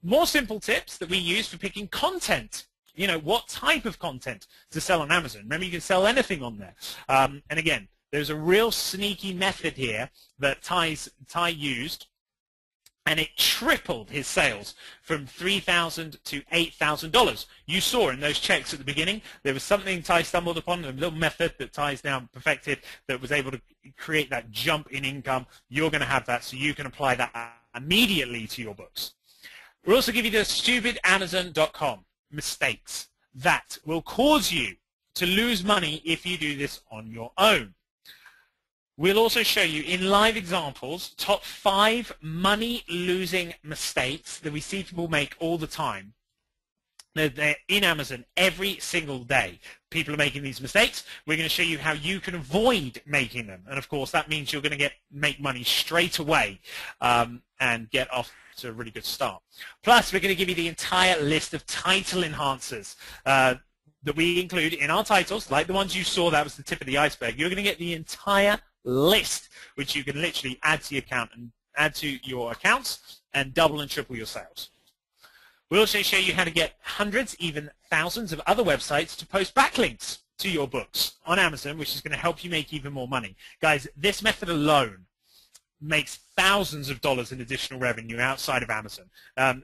more simple tips that we use for picking content. You know, what type of content to sell on Amazon. Remember, you can sell anything on there. And again, there's a real sneaky method here that Ty used, and it tripled his sales from $3,000 to $8,000. You saw in those checks at the beginning, there was something Ty stumbled upon, a little method that Ty's now perfected that was able to create that jump in income. You're going to have that, so you can apply that immediately to your books. We'll also give you the stupidamazon.com mistakes that will cause you to lose money if you do this on your own. We'll also show you in live examples top 5 money-losing mistakes that we see people make all the time. They're in Amazon every single day. People are making these mistakes. We're going to show you how you can avoid making them. And of course, that means you're going to make money straight away and get off to a really good start. Plus, we're going to give you the entire list of title enhancers that we include in our titles, like the ones you saw. That was the tip of the iceberg. You're going to get the entire list, which you can literally add to your account and add to your accounts and double and triple your sales. We'll also show you how to get hundreds, even thousands of other websites to post backlinks to your books on Amazon, which is going to help you make even more money. Guys, this method alone makes thousands of dollars in additional revenue outside of Amazon.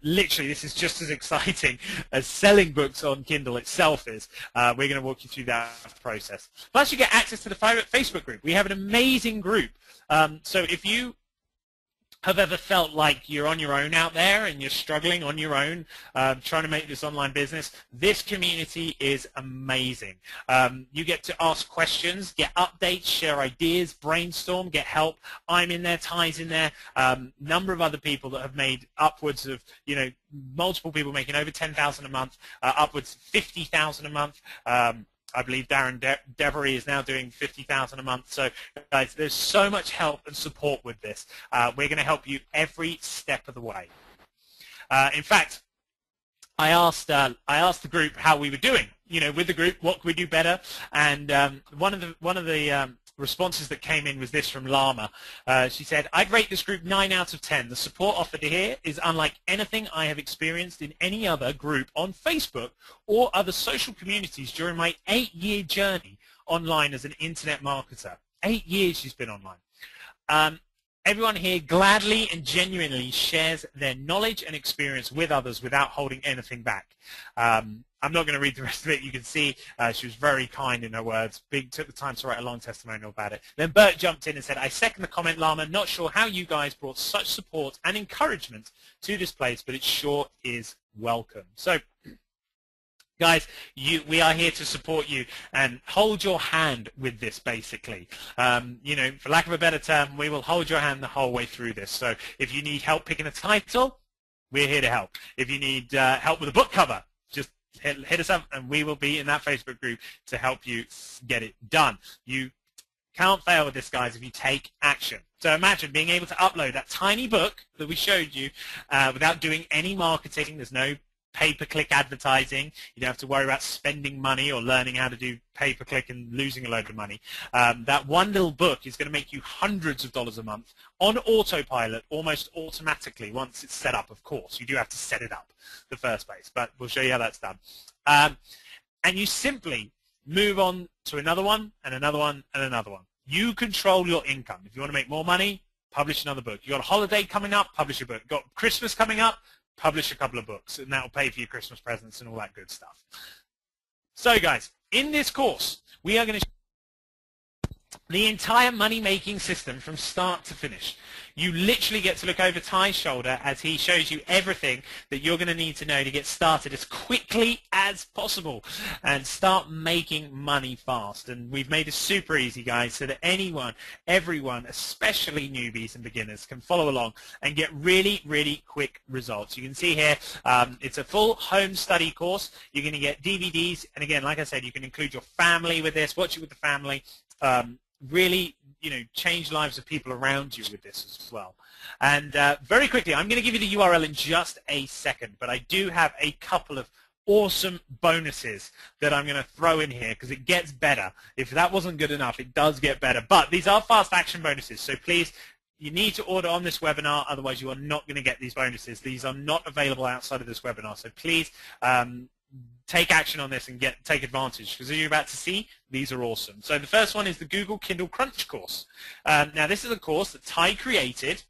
Literally, this is just as exciting as selling books on Kindle itself is. We're going to walk you through that process. Plus, you get access to the private Facebook group. We have an amazing group. So if you have ever felt like you're on your own out there and you're struggling on your own trying to make this online business, this community is amazing. You get to ask questions, get updates, share ideas, brainstorm, get help. I'm in there, Ty's in there, number of other people that have made upwards of, you know, multiple people making over $10,000 a month, upwards $50,000 a month. I believe Darren Devery is now doing $50,000 a month. So, guys, there's so much help and support with this. We're going to help you every step of the way. In fact, I asked the group how we were doing. You know, with the group, what could we do better? And one of the responses that came in was this from Llama. She said, "I'd rate this group 9 out of 10. The support offered here is unlike anything I have experienced in any other group on Facebook or other social communities during my 8-year journey online as an internet marketer." 8 years she's been online. Everyone here gladly and genuinely shares their knowledge and experience with others without holding anything back. I'm not going to read the rest of it. You can see she was very kind in her words. Big took the time to write a long testimonial about it. Then Bert jumped in and said, "I second the comment, Llama. Not sure how you guys brought such support and encouragement to this place, but it sure is welcome." So, guys, we are here to support you and hold your hand with this, basically. You know, for lack of a better term, we will hold your hand the whole way through this. So if you need help picking a title, we're here to help. If you need help with a book cover, just hit us up and we will be in that Facebook group to help you get it done. You can't fail with this, guys, if you take action. So imagine being able to upload that tiny book that we showed you without doing any marketing. There's no pay-per-click advertising. You don't have to worry about spending money or learning how to do pay-per-click and losing a load of money. That one little book is going to make you hundreds of dollars a month on autopilot almost automatically once it's set up, of course. You do have to set it up the first place, but we'll show you how that's done. And you simply move on to another one and another one and another one. You control your income. If you want to make more money, publish another book. You got a holiday coming up, publish a book. You got Christmas coming up, publish a couple of books, and that will pay for your Christmas presents and all that good stuff. So, guys, in this course, we are going to the entire money-making system from start to finish. You literally get to look over Ty's shoulder as he shows you everything that you're going to need to know to get started as quickly as possible and start making money fast. And we've made it super easy, guys, so that anyone, everyone, especially newbies and beginners, can follow along and get really, really quick results. You can see here, it's a full home study course. You're going to get DVDs, and again, like I said, you can include your family with this, watch it with the family. Really, change lives of people around you with this as well. And very quickly, I'm going to give you the URL in just a second, but I do have a couple of awesome bonuses that I'm going to throw in here because it gets better. If that wasn't good enough, it does get better. But these are fast action bonuses, so please, you need to order on this webinar, otherwise you are not going to get these bonuses. These are not available outside of this webinar, so please take action on this and take advantage, because as you're about to see, these are awesome. So the first one is the Google Kindle Crunch course. Now this is a course that Ty created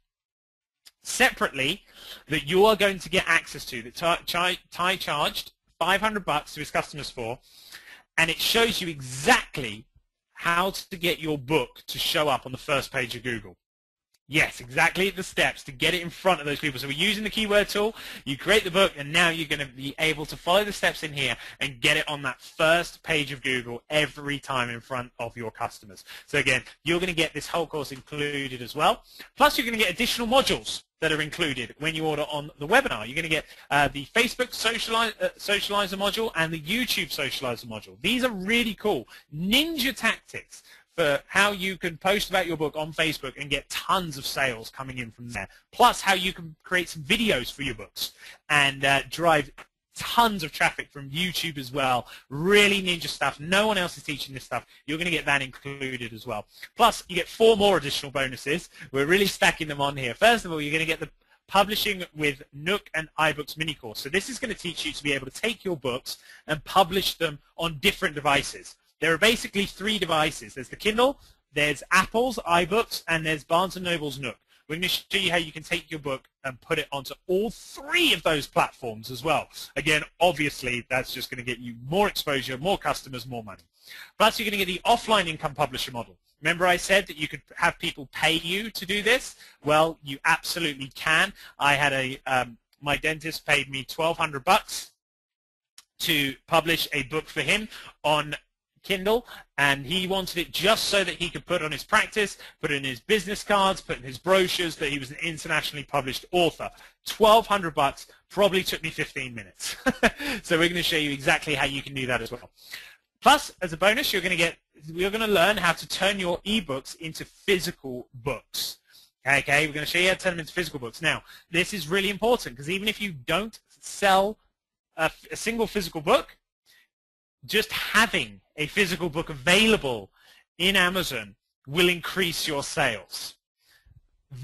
separately that you are going to get access to, that Ty charged $500 to his customers for, and it shows you exactly how to get your book to show up on the first page of Google. Yes, exactly the steps to get it in front of those people. So we're using the keyword tool, you create the book, and now you're going to be able to follow the steps in here and get it on that first page of Google every time in front of your customers. So again, you're going to get this whole course included as well. Plus you're going to get additional modules that are included when you order on the webinar. You're going to get the Facebook Socializer module and the YouTube Socializer module. These are really cool ninja tactics for how you can post about your book on Facebook and get tons of sales coming in from there. Plus how you can create some videos for your books and drive tons of traffic from YouTube as well. Really ninja stuff. No one else is teaching this stuff. You're going to get that included as well. Plus you get 4 more additional bonuses. We're really stacking them on here. First of all, you're going to get the Publishing with Nook and iBooks mini course. So this is going to teach you to be able to take your books and publish them on different devices. There are basically 3 devices. There's the Kindle, there's Apple's iBooks, and there's Barnes & Noble's Nook. We're going to show you how you can take your book and put it onto all 3 of those platforms as well. Again, obviously, that's just going to get you more exposure, more customers, more money. Plus, you're going to get the offline income publisher model. Remember I said that you could have people pay you to do this? Well, you absolutely can. I had my dentist paid me $1,200 to publish a book for him on Kindle, and he wanted it just so that he could put on his practice, put in his business cards, put in his brochures that he was an internationally published author. $1,200 probably took me 15 minutes. So we're going to show you exactly how you can do that as well. Plus, as a bonus, you're going to learn how to turn your ebooks into physical books. Okay, we're going to show you how to turn them into physical books. Now, this is really important because even if you don't sell a single physical book, just having a physical book available in Amazon will increase your sales.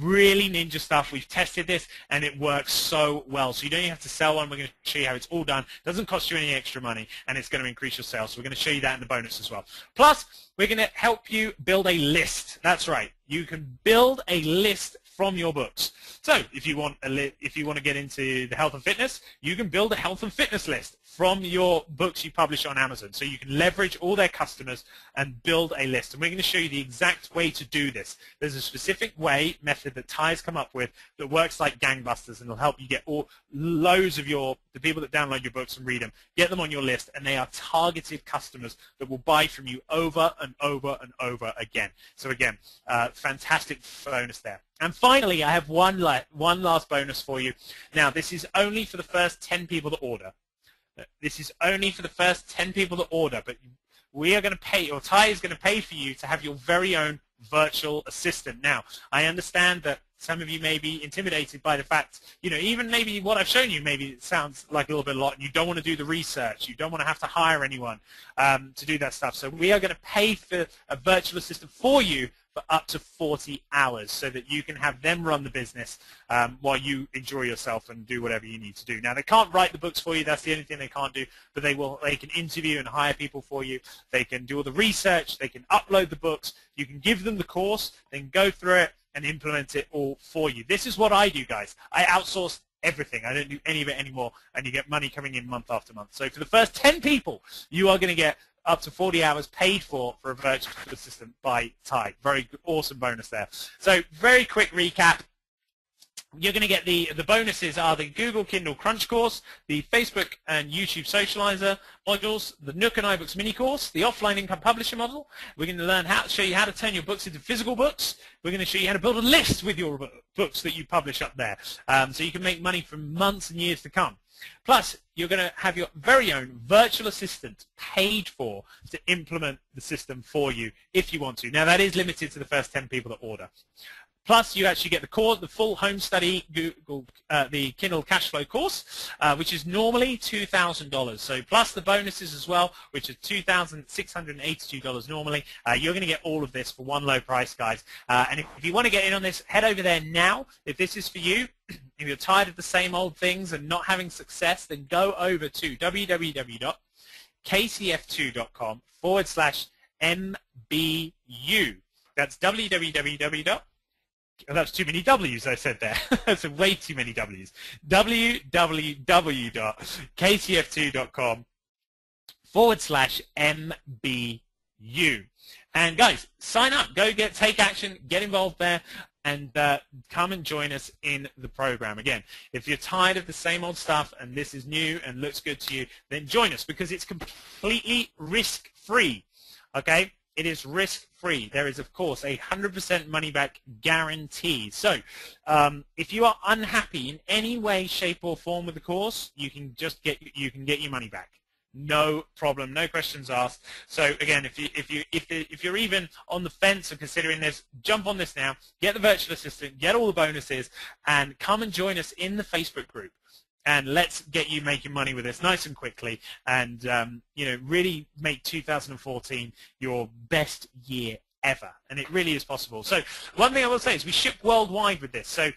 Really ninja stuff. We've tested this and it works so well. So you don't even have to sell one. We're going to show you how it's all done. It doesn't cost you any extra money and it's going to increase your sales. So we're going to show you that in the bonus as well. Plus, we're going to help you build a list. That's right. You can build a list from your books. So if you want to get into the health and fitness, you can build a health and fitness list from your books you publish on Amazon. So you can leverage all their customers and build a list. And we're going to show you the exact way to do this. There's a specific method that Ty's come up with that works like gangbusters and will help you get loads of the people that download your books and read them, get them on your list, and they are targeted customers that will buy from you over and over and over again. So again, fantastic bonus there. And finally, I have one last bonus for you. Now, this is only for the first 10 people that order. This is only for the first 10 people that order, but we are going to pay, or Ty is going to pay for you to have your very own virtual assistant. Now, I understand that some of you may be intimidated by the fact, even maybe what I've shown you, maybe it sounds like a little bit a lot, and you don't want to do the research. You don't want to have to hire anyone to do that stuff. So we are going to pay for a virtual assistant for you for up to 40 hours so that you can have them run the business while you enjoy yourself and do whatever you need to do. Now, they can't write the books for you. That's the only thing they can't do. But they can interview and hire people for you. They can do all the research. They can upload the books. You can give them the course. They can go through it and implement it all for you. This is what I do, guys. I outsource everything. I don't do any of it anymore, and you get money coming in month after month. So for the first 10 people, you are going to get up to 40 hours paid for a virtual assistant by Ty. Very awesome bonus there. So very quick recap. You're going to get the bonuses are the Google Kindle Crunch course, the Facebook and YouTube Socializer modules, the Nook and iBooks mini course, the offline income publisher model. We're going to learn how to show you how to turn your books into physical books. We're going to show you how to build a list with your books that you publish up there, so you can make money for months and years to come. Plus, you're going to have your very own virtual assistant paid for to implement the system for you if you want to. Now, that is limited to the first 10 people that order. Plus, you actually get the course, the full home study, the Kindle Cashflow course, which is normally $2,000. So plus the bonuses as well, which is $2,682 normally. You're going to get all of this for one low price, guys. And if you want to get in on this, head over there now. If this is for you, if you're tired of the same old things and not having success, then go over to www.kcf2.com/MBU. That's www. Oh, that's too many W's I said there. That's way too many W's. www.kcf2.com/MBU. And guys, sign up. Go take action. Get involved there. And come and join us in the program. Again, if you're tired of the same old stuff and this is new and looks good to you, then join us because it's completely risk-free. Okay? It is risk-free. There is, of course, a 100% money-back guarantee. So if you are unhappy in any way, shape, or form with the course, you can just get your money back. No problem, no questions asked. So again, if you're even on the fence or considering this, jump on this now. Get the virtual assistant, get all the bonuses, and come and join us in the Facebook group. And let's get you making money with this nice and quickly, and really make 2014 your best year ever. And it really is possible. So one thing I will say is we ship worldwide with this. So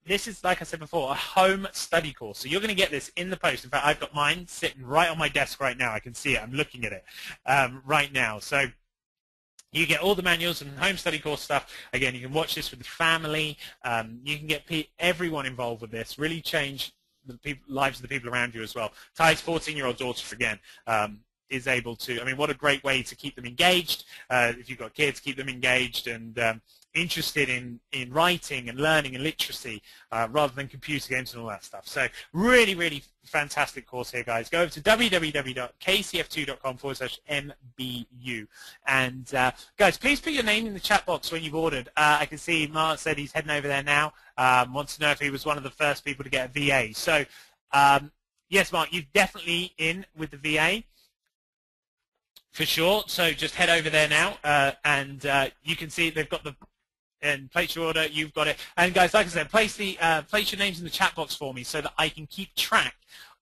this is, like I said before, a home study course. So you're going to get this in the post. In fact, I've got mine sitting right on my desk right now. I can see it. I'm looking at it right now. So you get all the manuals and home study course stuff. Again, you can watch this with the family. You can get everyone involved with this. Really change the lives of the people around you as well. Ty's 14-year-old daughter, again, is able to, I mean, what a great way to keep them engaged. If you've got kids, keep them engaged and interested in writing and learning and literacy rather than computer games and all that stuff. So really, really fantastic course here, guys. Go over to www.kcf2.com/MBU. And guys, please put your name in the chat box when you've ordered. I can see Mark said he's heading over there now. Wants to know if he was one of the first people to get a VA. So yes, Mark, you're definitely in with the VA. For sure. So just head over there now, and you can see they've got the and place your order. You've got it. And guys, like I said, place your names in the chat box for me so that I can keep track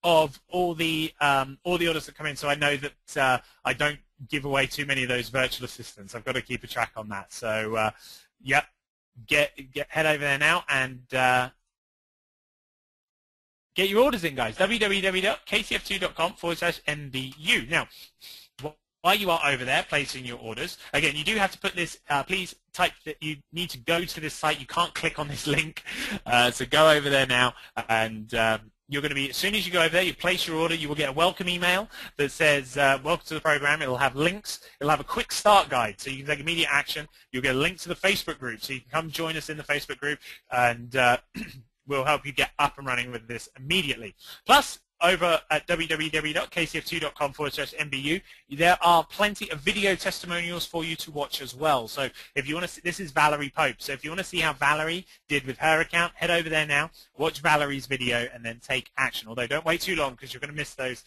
of all the orders that come in. So I know that I don't give away too many of those virtual assistants. I've got to keep a track on that. So yep, head over there now and get your orders in, guys. www.kcf2.com/MBU. Now, while you are over there placing your orders, again, you do have to put this, please type that you need to go to this site. You can't click on this link. So go over there now, and you're going to be, as soon as you go over there, you place your order, you will get a welcome email that says, welcome to the program. It'll have links. It'll have a quick start guide, so you can take immediate action. You'll get a link to the Facebook group, so you can come join us in the Facebook group, and we'll help you get up and running with this immediately. Plus, over at www.kcf2.com/MBU, there are plenty of video testimonials for you to watch as well. So if you want to see, this is Valerie Pope. So if you want to see how Valerie did with her account, head over there now, watch Valerie's video, and then take action. Although don't wait too long because you're going to miss those,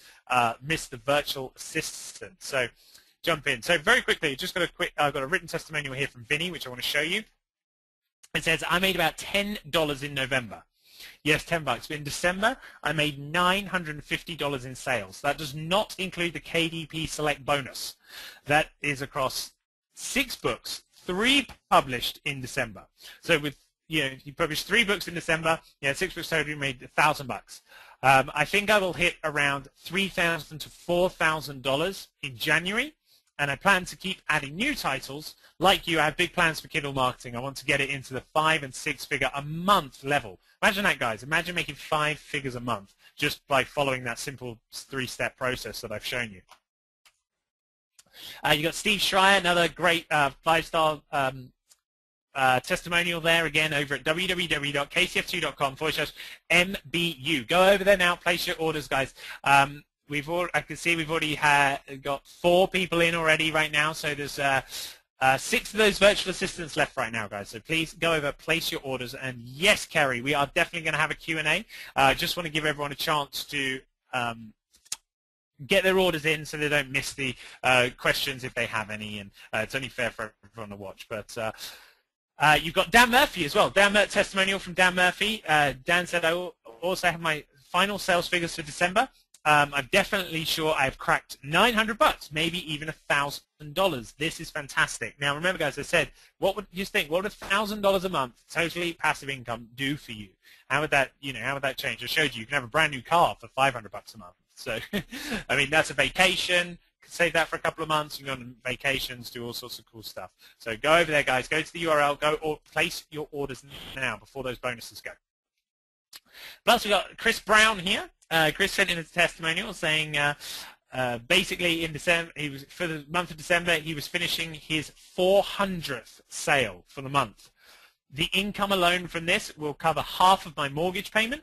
miss the virtual assistant. So jump in. So very quickly, just got I've got a written testimonial here from Vinny, which I want to show you. It says, I made about $10 in November. Yes, $10. But in December, I made $950 in sales. That does not include the KDP Select bonus. That is across 6 books, 3 published in December. So with, you published 3 books in December, 6 books total, you made $1,000. I think I will hit around $3,000 to $4,000 in January. And I plan to keep adding new titles. Like you, I have big plans for Kindle marketing. I want to get it into the 5- and 6-figure a month level. Imagine that, guys. Imagine making 5 figures a month just by following that simple 3-step process that I've shown you. You got Steve Schreier, another great 5-star testimonial there again over at www.kcf2.com/MBU. Go over there now, place your orders, guys. I can see we've already got 4 people in already right now, so there's 6 of those virtual assistants left right now, guys. So please go over, place your orders, and yes, Kerry, we are definitely going to have a Q&A. Just want to give everyone a chance to get their orders in so they don't miss the questions if they have any, and it's only fair for everyone to watch. But you've got Dan Murphy as well. Testimonial from Dan Murphy. Dan said, I also have my final sales figures for December. I'm definitely sure I've cracked $900, maybe even $1,000. This is fantastic. Now, remember, guys, I said, what would you think? What would $1,000 a month, totally passive income, do for you? How would that, how would that change? I showed you can have a brand new car for $500 a month. So, I mean, that's a vacation. Save that for a couple of months. You can go on vacations, do all sorts of cool stuff. So go over there, guys. Go to the URL. Go or place your orders now before those bonuses go. Plus, we've got Chris Brown here. Chris sent in a testimonial saying basically in December, for the month of December, he was finishing his 400th sale for the month. The income alone from this will cover half of my mortgage payment.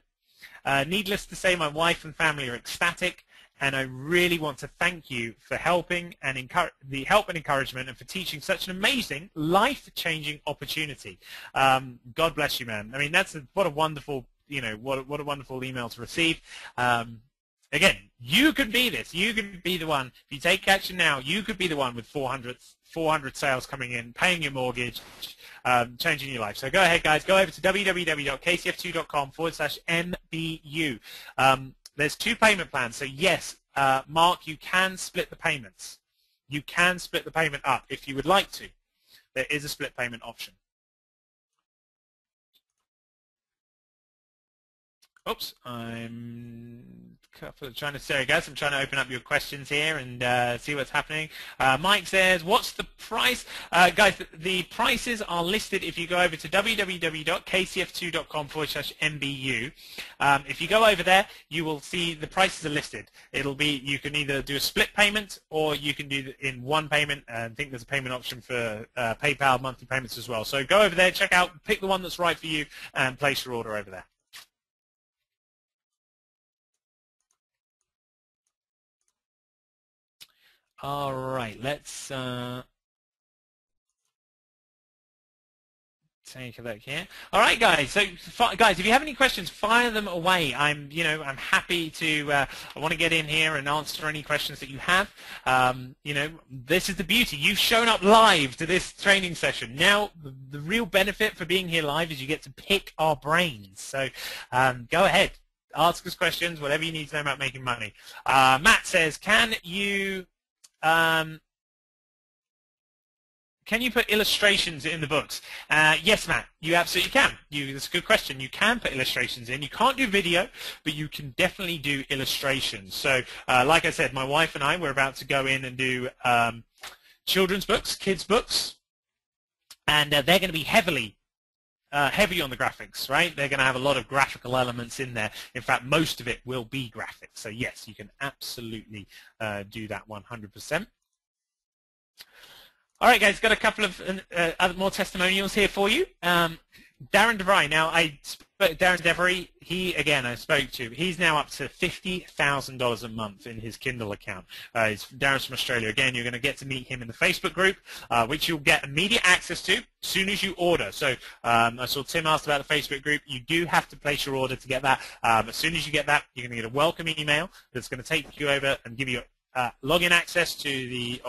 Needless to say, my wife and family are ecstatic, and I really want to thank you for helping and the help and encouragement, and for teaching such an amazing, life-changing opportunity. God bless you, man. I mean, what a wonderful. What a wonderful email to receive. Again, you could be this. You could be the one. If you take action now, you could be the one with 400 sales coming in, paying your mortgage, changing your life. So go ahead, guys. Go over to www.kcf2.com/MBU. There's 2 payment plans. So yes, Mark, you can split the payments. You can split the payment up if you would like to. There is a split payment option. Oops, I'm trying to open up your questions here and see what's happening. Mike says, what's the price? Guys, the prices are listed if you go over to www.kcf2.com/MBU. If you go over there, you will see the prices are listed. It'll be, you can either do a split payment or you can do it in one payment. I think there's a payment option for PayPal monthly payments as well. So go over there, check out, pick the one that's right for you, and place your order over there. All right, let's take a look here. All right, guys. So, guys, if you have any questions, fire them away. I'm happy to. I want to get in here and answer any questions that you have. This is the beauty. You've shown up live to this training session. Now, the real benefit for being here live is you get to pick our brains. So, go ahead, ask us questions, whatever you need to know about making money. Matt says, can you put illustrations in the books? Yes, Matt, you absolutely can. That's a good question. You can put illustrations in. You can't do video, but you can definitely do illustrations. So, like I said, my wife and I, we're about to go in and do children's books, kids' books, and they're going to be heavy on the graphics, right? They're going to have a lot of graphical elements in there. In fact, most of it will be graphics. So yes, you can absolutely do that 100%. All right, guys, got a couple of other more testimonials here for you. Darren DeVry. Now, Darren DeVry, I spoke to. He's now up to $50,000 a month in his Kindle account. Darren's from Australia. Again, you're going to get to meet him in the Facebook group, which you'll get immediate access to as soon as you order. So I saw Tim asked about the Facebook group. You do have to place your order to get that. As soon as you get that, you're going to get a welcome email that's going to take you over and give you login access to the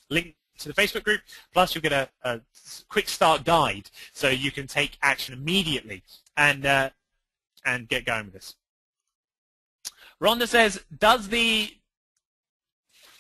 link to the Facebook group, plus you'll get a quick start guide so you can take action immediately and get going with this. Rhonda says, does the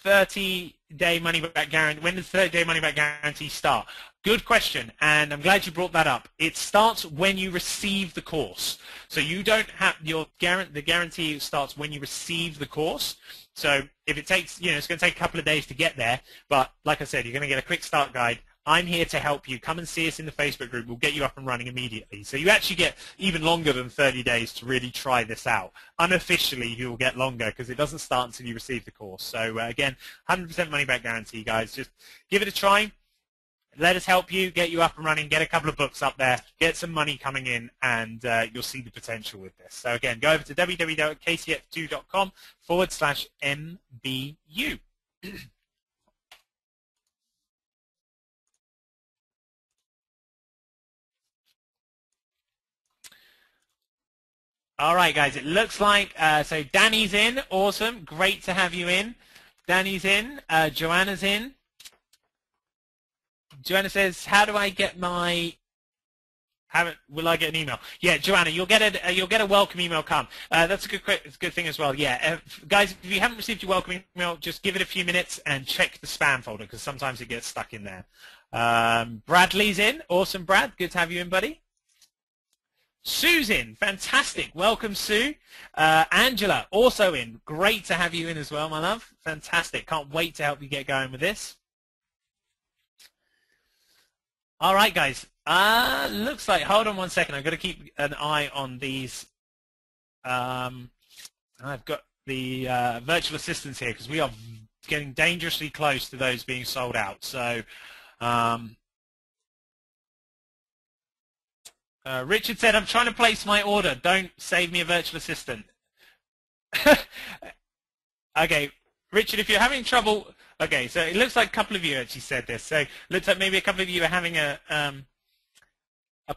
30-day money-back guarantee, when does the 30-day money-back guarantee start? Good question, and I'm glad you brought that up. It starts when you receive the course. So you don't have the guarantee starts when you receive the course. So if it takes, it's going to take a couple of days to get there, but like I said, you're going to get a quick start guide I'm here to help you. Come and see us in the Facebook group. We'll get you up and running immediately. So you actually get even longer than 30 days to really try this out. Unofficially, you will get longer because it doesn't start until you receive the course. So again, 100% money back guarantee, guys. Just give it a try. Let us help you, get you up and running, get a couple of books up there, get some money coming in, and you'll see the potential with this. So again, go over to www.kcf2.com/MBU. All right, guys, it looks like, so Danny's in. Awesome. Great to have you in. Danny's in. Joanna's in. Joanna says, "How do I get my? Will I get an email?" Yeah, Joanna, you'll get a welcome email come. That's a good thing as well. Yeah, guys, if you haven't received your welcome email, just give it a few minutes and check the spam folder because sometimes it gets stuck in there. Bradley's in. Awesome, Brad. Good to have you in, buddy. Sue's in. Fantastic. Welcome, Sue. Angela, also in. Great to have you in as well, my love. Fantastic. Can't wait to help you get going with this. All right, guys. Looks like, hold on one second. I've got to keep an eye on these. I've got the virtual assistants here because we are getting dangerously close to those being sold out. So Richard said, "I'm trying to place my order. Don't save me a virtual assistant." Okay, Richard, if you're having trouble, okay, so it looks like a couple of you actually said this. So it looks like maybe a couple of you are having a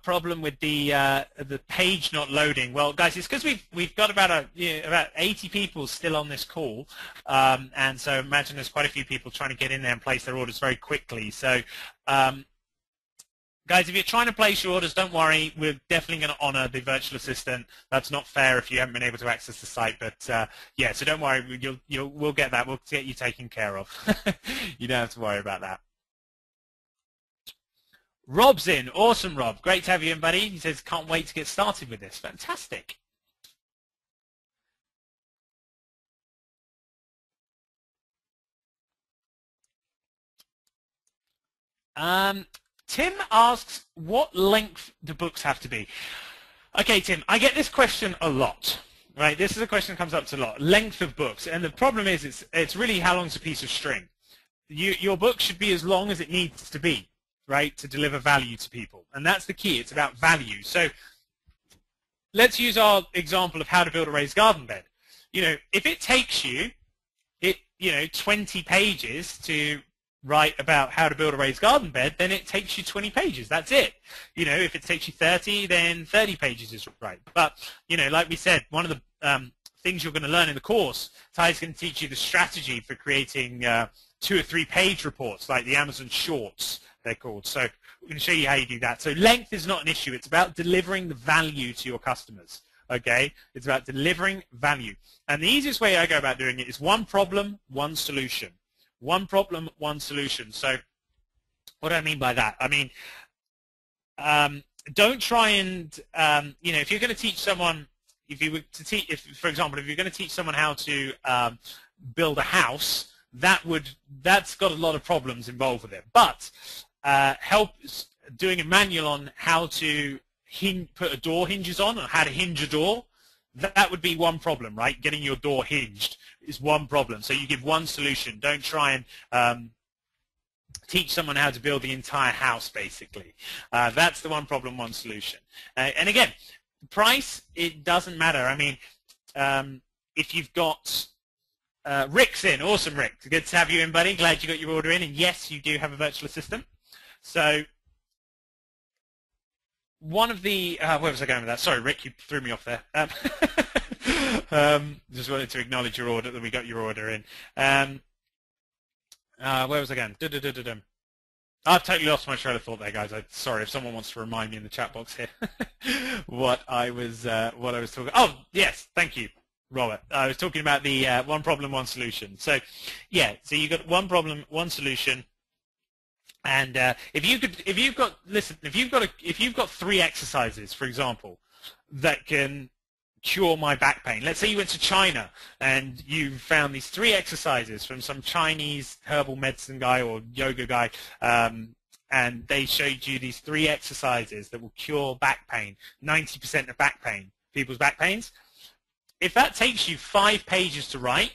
problem with the page not loading. Well, guys, it's because we've got about 80 people still on this call, and so imagine there's quite a few people trying to get in there and place their orders very quickly. So guys, if you're trying to place your orders, don't worry. We're definitely going to honor the virtual assistant. That's not fair if you haven't been able to access the site. But yeah, so don't worry. We'll get that. We'll get you taken care of. You don't have to worry about that. Rob's in. Awesome, Rob. Great to have you in, buddy. He says, "Can't wait to get started with this." Fantastic. Tim asks, what length do books have to be? Okay, Tim, I get this question a lot, right? This is a question that comes up to a lot. Length of books. And the problem is it's really how long's a piece of string. Your book should be as long as it needs to be, right, to deliver value to people. And that's the key. It's about value. So let's use our example of how to build a raised garden bed. If it takes you, 20 pages to write about how to build a raised garden bed, then it takes you 20 pages. That's it. If it takes you 30, then 30 pages is right. But, like we said, one of the things you're going to learn in the course, Ty's going to teach you the strategy for creating 2 or 3 page reports, like the Amazon Shorts, they're called. So we're going to show you how you do that. So length is not an issue. It's about delivering the value to your customers. Okay? It's about delivering value. And the easiest way I go about doing it is one problem, one solution. One problem, one solution. So what do I mean by that? I mean, don't try and, if you're going to teach someone, for example, if you're going to teach someone how to build a house, that's got a lot of problems involved with it. But doing a manual on how to put a door hinges on, or how to hinge a door, that would be one problem, right? Getting your door hinged is one problem. So you give one solution. Don't try and teach someone how to build the entire house, basically. That's the one problem, one solution. And again, price, it doesn't matter. I mean, if you've got Rick's in. Awesome, Rick. Good to have you in, buddy. Glad you got your order in. And yes, you do have a virtual assistant. So one of the where was I going with that? Sorry, Rick, you threw me off there. Just wanted to acknowledge your order, that we got your order in. Where was I going? I've totally lost my train of thought there, guys. Sorry if someone wants to remind me in the chat box here what I was talking. Oh, yes, thank you, Robert. I was talking about the one problem, one solution. So, yeah, so you got one problem, one solution. And if you've got 3 exercises, for example, that can cure my back pain. Let's say you went to China and you found these 3 exercises from some Chinese herbal medicine guy or yoga guy, and they showed you these 3 exercises that will cure back pain, 90% of back pain, people's back pains. If that takes you 5 pages to write,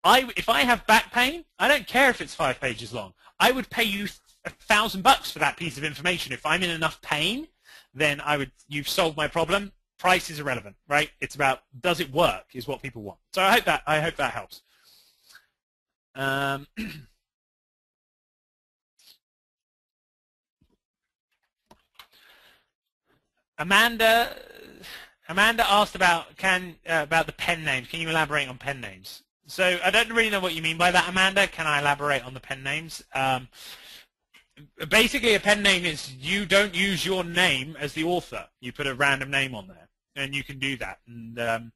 if I have back pain, I don't care if it's 5 pages long. I would pay you $1,000 for that piece of information. If I'm in enough pain, then you've solved my problem. Price is irrelevant, right? It's about, does it work, is what people want. So I hope that helps. Amanda asked about the pen names. Can you elaborate on pen names? So I don't really know what you mean by that, Amanda. Can I elaborate on the pen names? Basically, a pen name is you don't use your name as the author. You put a random name on there, and you can do that. And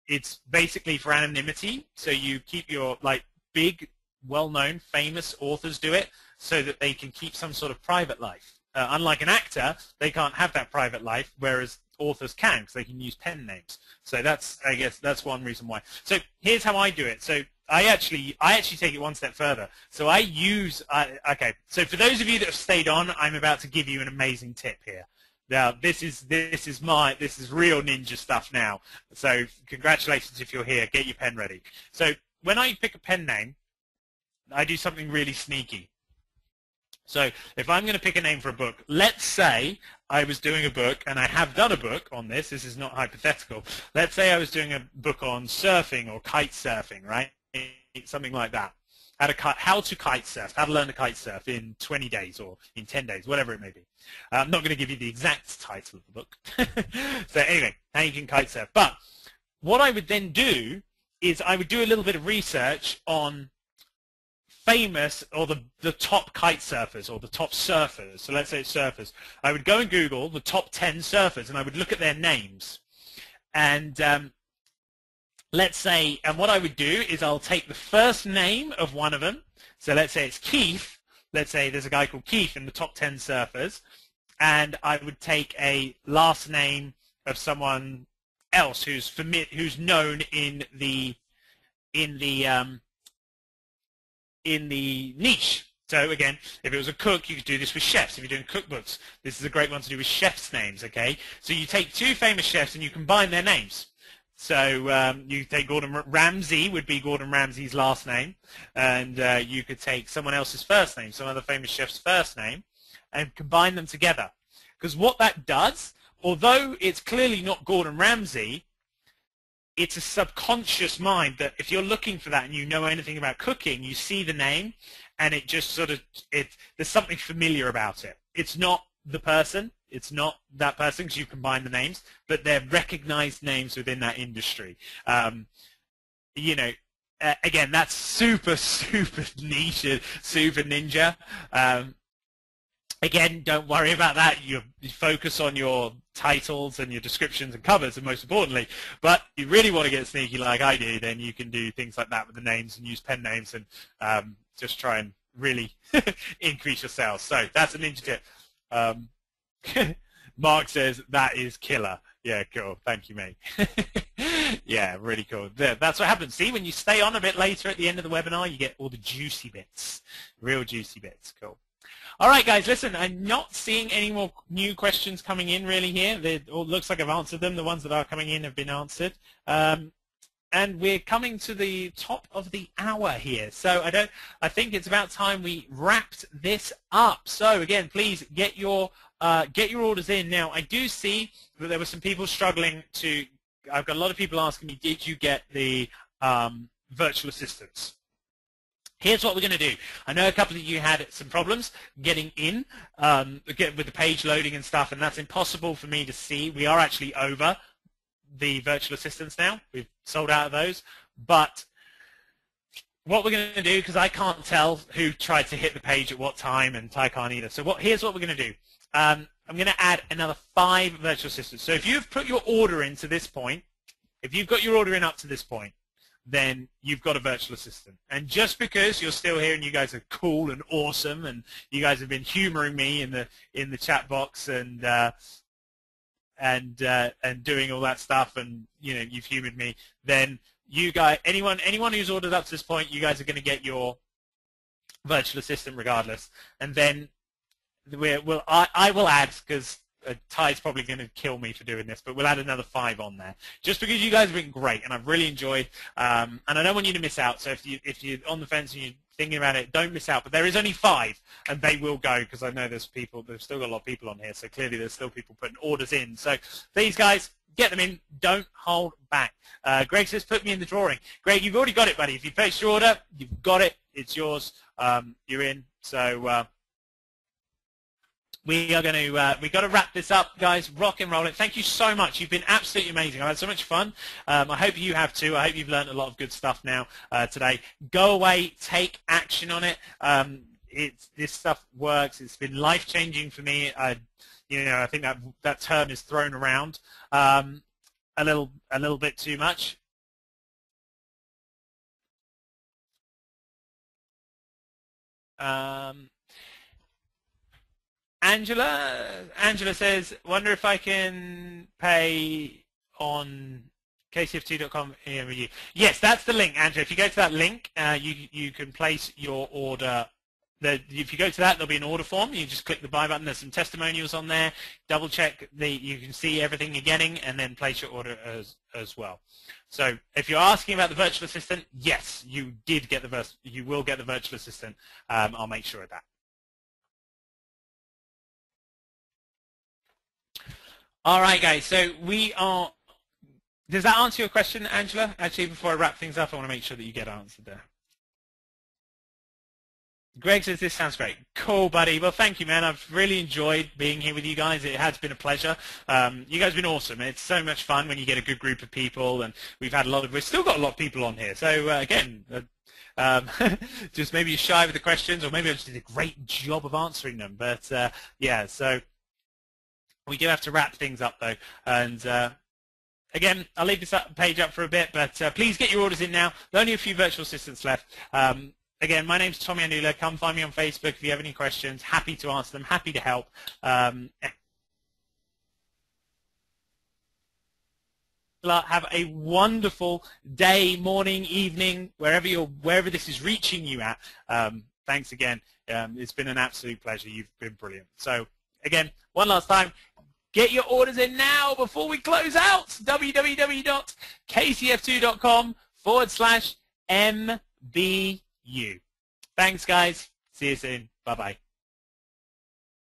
it's basically for anonymity. So you keep your big, well-known, famous authors do it so that they can keep some sort of private life. Unlike an actor, they can't have that private life, whereas authors can because they can use pen names. So I guess that's one reason why. So here's how I do it. So I actually take it one step further. So okay. So for those of you that have stayed on, I'm about to give you an amazing tip here. Now this is real ninja stuff now. So congratulations if you're here. Get your pen ready. So when I pick a pen name, I do something really sneaky. So if I'm going to pick a name for a book, let's say I was doing a book, and I have done a book on this. This is not hypothetical. Let's say I was doing a book on surfing or kite surfing, right? Something like that. How to kite surf, how to learn to kite surf in 20 days or in 10 days, whatever it may be. I'm not going to give you the exact title of the book. So anyway, how you can kite surf. But what I would then do is I would do a little bit of research on famous or the top kite surfers or the top surfers. So let's say it's surfers. I would go and Google the top 10 surfers, and I would look at their names. And let's say, and what I would do is I'll take the first name of one of them. So let's say it's Keith. Let's say there's a guy called Keith in the top 10 surfers. And I would take a last name of someone else who's known in the niche. So again, if it was a cook, you could do this with chefs. If you're doing cookbooks, this is a great one to do with chefs' names, okay? So you take 2 famous chefs and you combine their names. So you take Gordon Ramsay would be Gordon Ramsay's last name, and you could take someone else's first name, some other famous chef's first name, and combine them together. Because what that does, although it's clearly not Gordon Ramsay, it's a subconscious mind that if you're looking for that and you know anything about cooking, you see the name and it just sort of, there's something familiar about it. It's not the person, it's not that person because you combine the names, but they're recognized names within that industry. You know, again, that's super, super niche, super ninja. Again, don't worry about that. You focus on your titles and your descriptions and covers, and most importantly. But if you really want to get sneaky like I do, then you can do things like that with the names and use pen names and just try and really increase your sales. So that's a ninja tip. Mark says, that is killer. Yeah, cool. Thank you, mate. Yeah, really cool. That's what happens. See, when you stay on a bit later at the end of the webinar, you get all the juicy bits, real juicy bits. Cool. All right, guys, listen, I'm not seeing any more new questions coming in really here. It all looks like I've answered them. The ones that are coming in have been answered. And we're coming to the top of the hour here. So I think it's about time we wrapped this up. So again, please get your orders in. Now, I do see that there were some people struggling to, I've got a lot of people asking me, did you get the virtual assistants? Here's what we're going to do. I know a couple of you had some problems getting in, with the page loading and stuff, and that's impossible for me to see. We are actually over the virtual assistants now. We've sold out of those. But what we're going to do, because I can't tell who tried to hit the page at what time, and Ty can't either. So here's what we're going to do. I'm going to add another 5 virtual assistants. So if you've put your order in to this point, if you've got your order in up to this point, then you've got a virtual assistant. And just because you're still here and you guys are cool and awesome and you guys have been humoring me in the chat box and doing all that stuff, and you know, you've humored me, then you guys, anyone who's ordered up to this point, you guys are going to get your virtual assistant regardless. And then I will add, because Ty's probably going to kill me for doing this, but we'll add another 5 on there, just because you guys have been great and I've really enjoyed, and I don't want you to miss out. So if you're on the fence and you're thinking about it, don't miss out. But there is only 5, and they will go, because I know there's still got a lot of people on here, so clearly there's still people putting orders in. So please, guys, get them in. Don't hold back. Greg says, put me in the drawing. Greg, you've already got it, buddy. If you placed your order, you've got it. It's yours. You're in. So we got to wrap this up, guys. Rock and roll it. Thank you so much. You've been absolutely amazing. I've had so much fun. I hope you have too. I hope you've learned a lot of good stuff now today. Go away, take action on it. This stuff works. It's been life-changing for me. I think that term is thrown around a little bit too much. Angela says, wonder if I can pay on kcf2.com. Yes, that's the link, Angela. If you go to that link, you can place your order. If you go to that, there'll be an order form. You just click the buy button. There's some testimonials on there. Double check you can see everything you're getting, and then place your order as well. So if you're asking about the virtual assistant, yes, you will get the virtual assistant. I'll make sure of that. All right, guys. So does that answer your question, Angela? Actually, before I wrap things up, I want to make sure that you get answered there. Greg says, this sounds great. Cool, buddy. Well, thank you, man. I've really enjoyed being here with you guys. It has been a pleasure. You guys have been awesome. It's so much fun when you get a good group of people, and we've still got a lot of people on here. So, again, just maybe you're shy with the questions, or maybe I just did a great job of answering them. But, yeah, so we do have to wrap things up, though. And, again, I'll leave this page up for a bit, but please get your orders in now. There are only a few virtual assistants left. Again, my name's Tommy Anula. Come find me on Facebook if you have any questions. Happy to answer them. Happy to help. Have a wonderful day, morning, evening, wherever this is reaching you at. Thanks again. It's been an absolute pleasure. You've been brilliant. So, again, one last time. Get your orders in now before we close out. www.kcf2.com/MBU. Thanks, guys. See you soon. Bye-bye.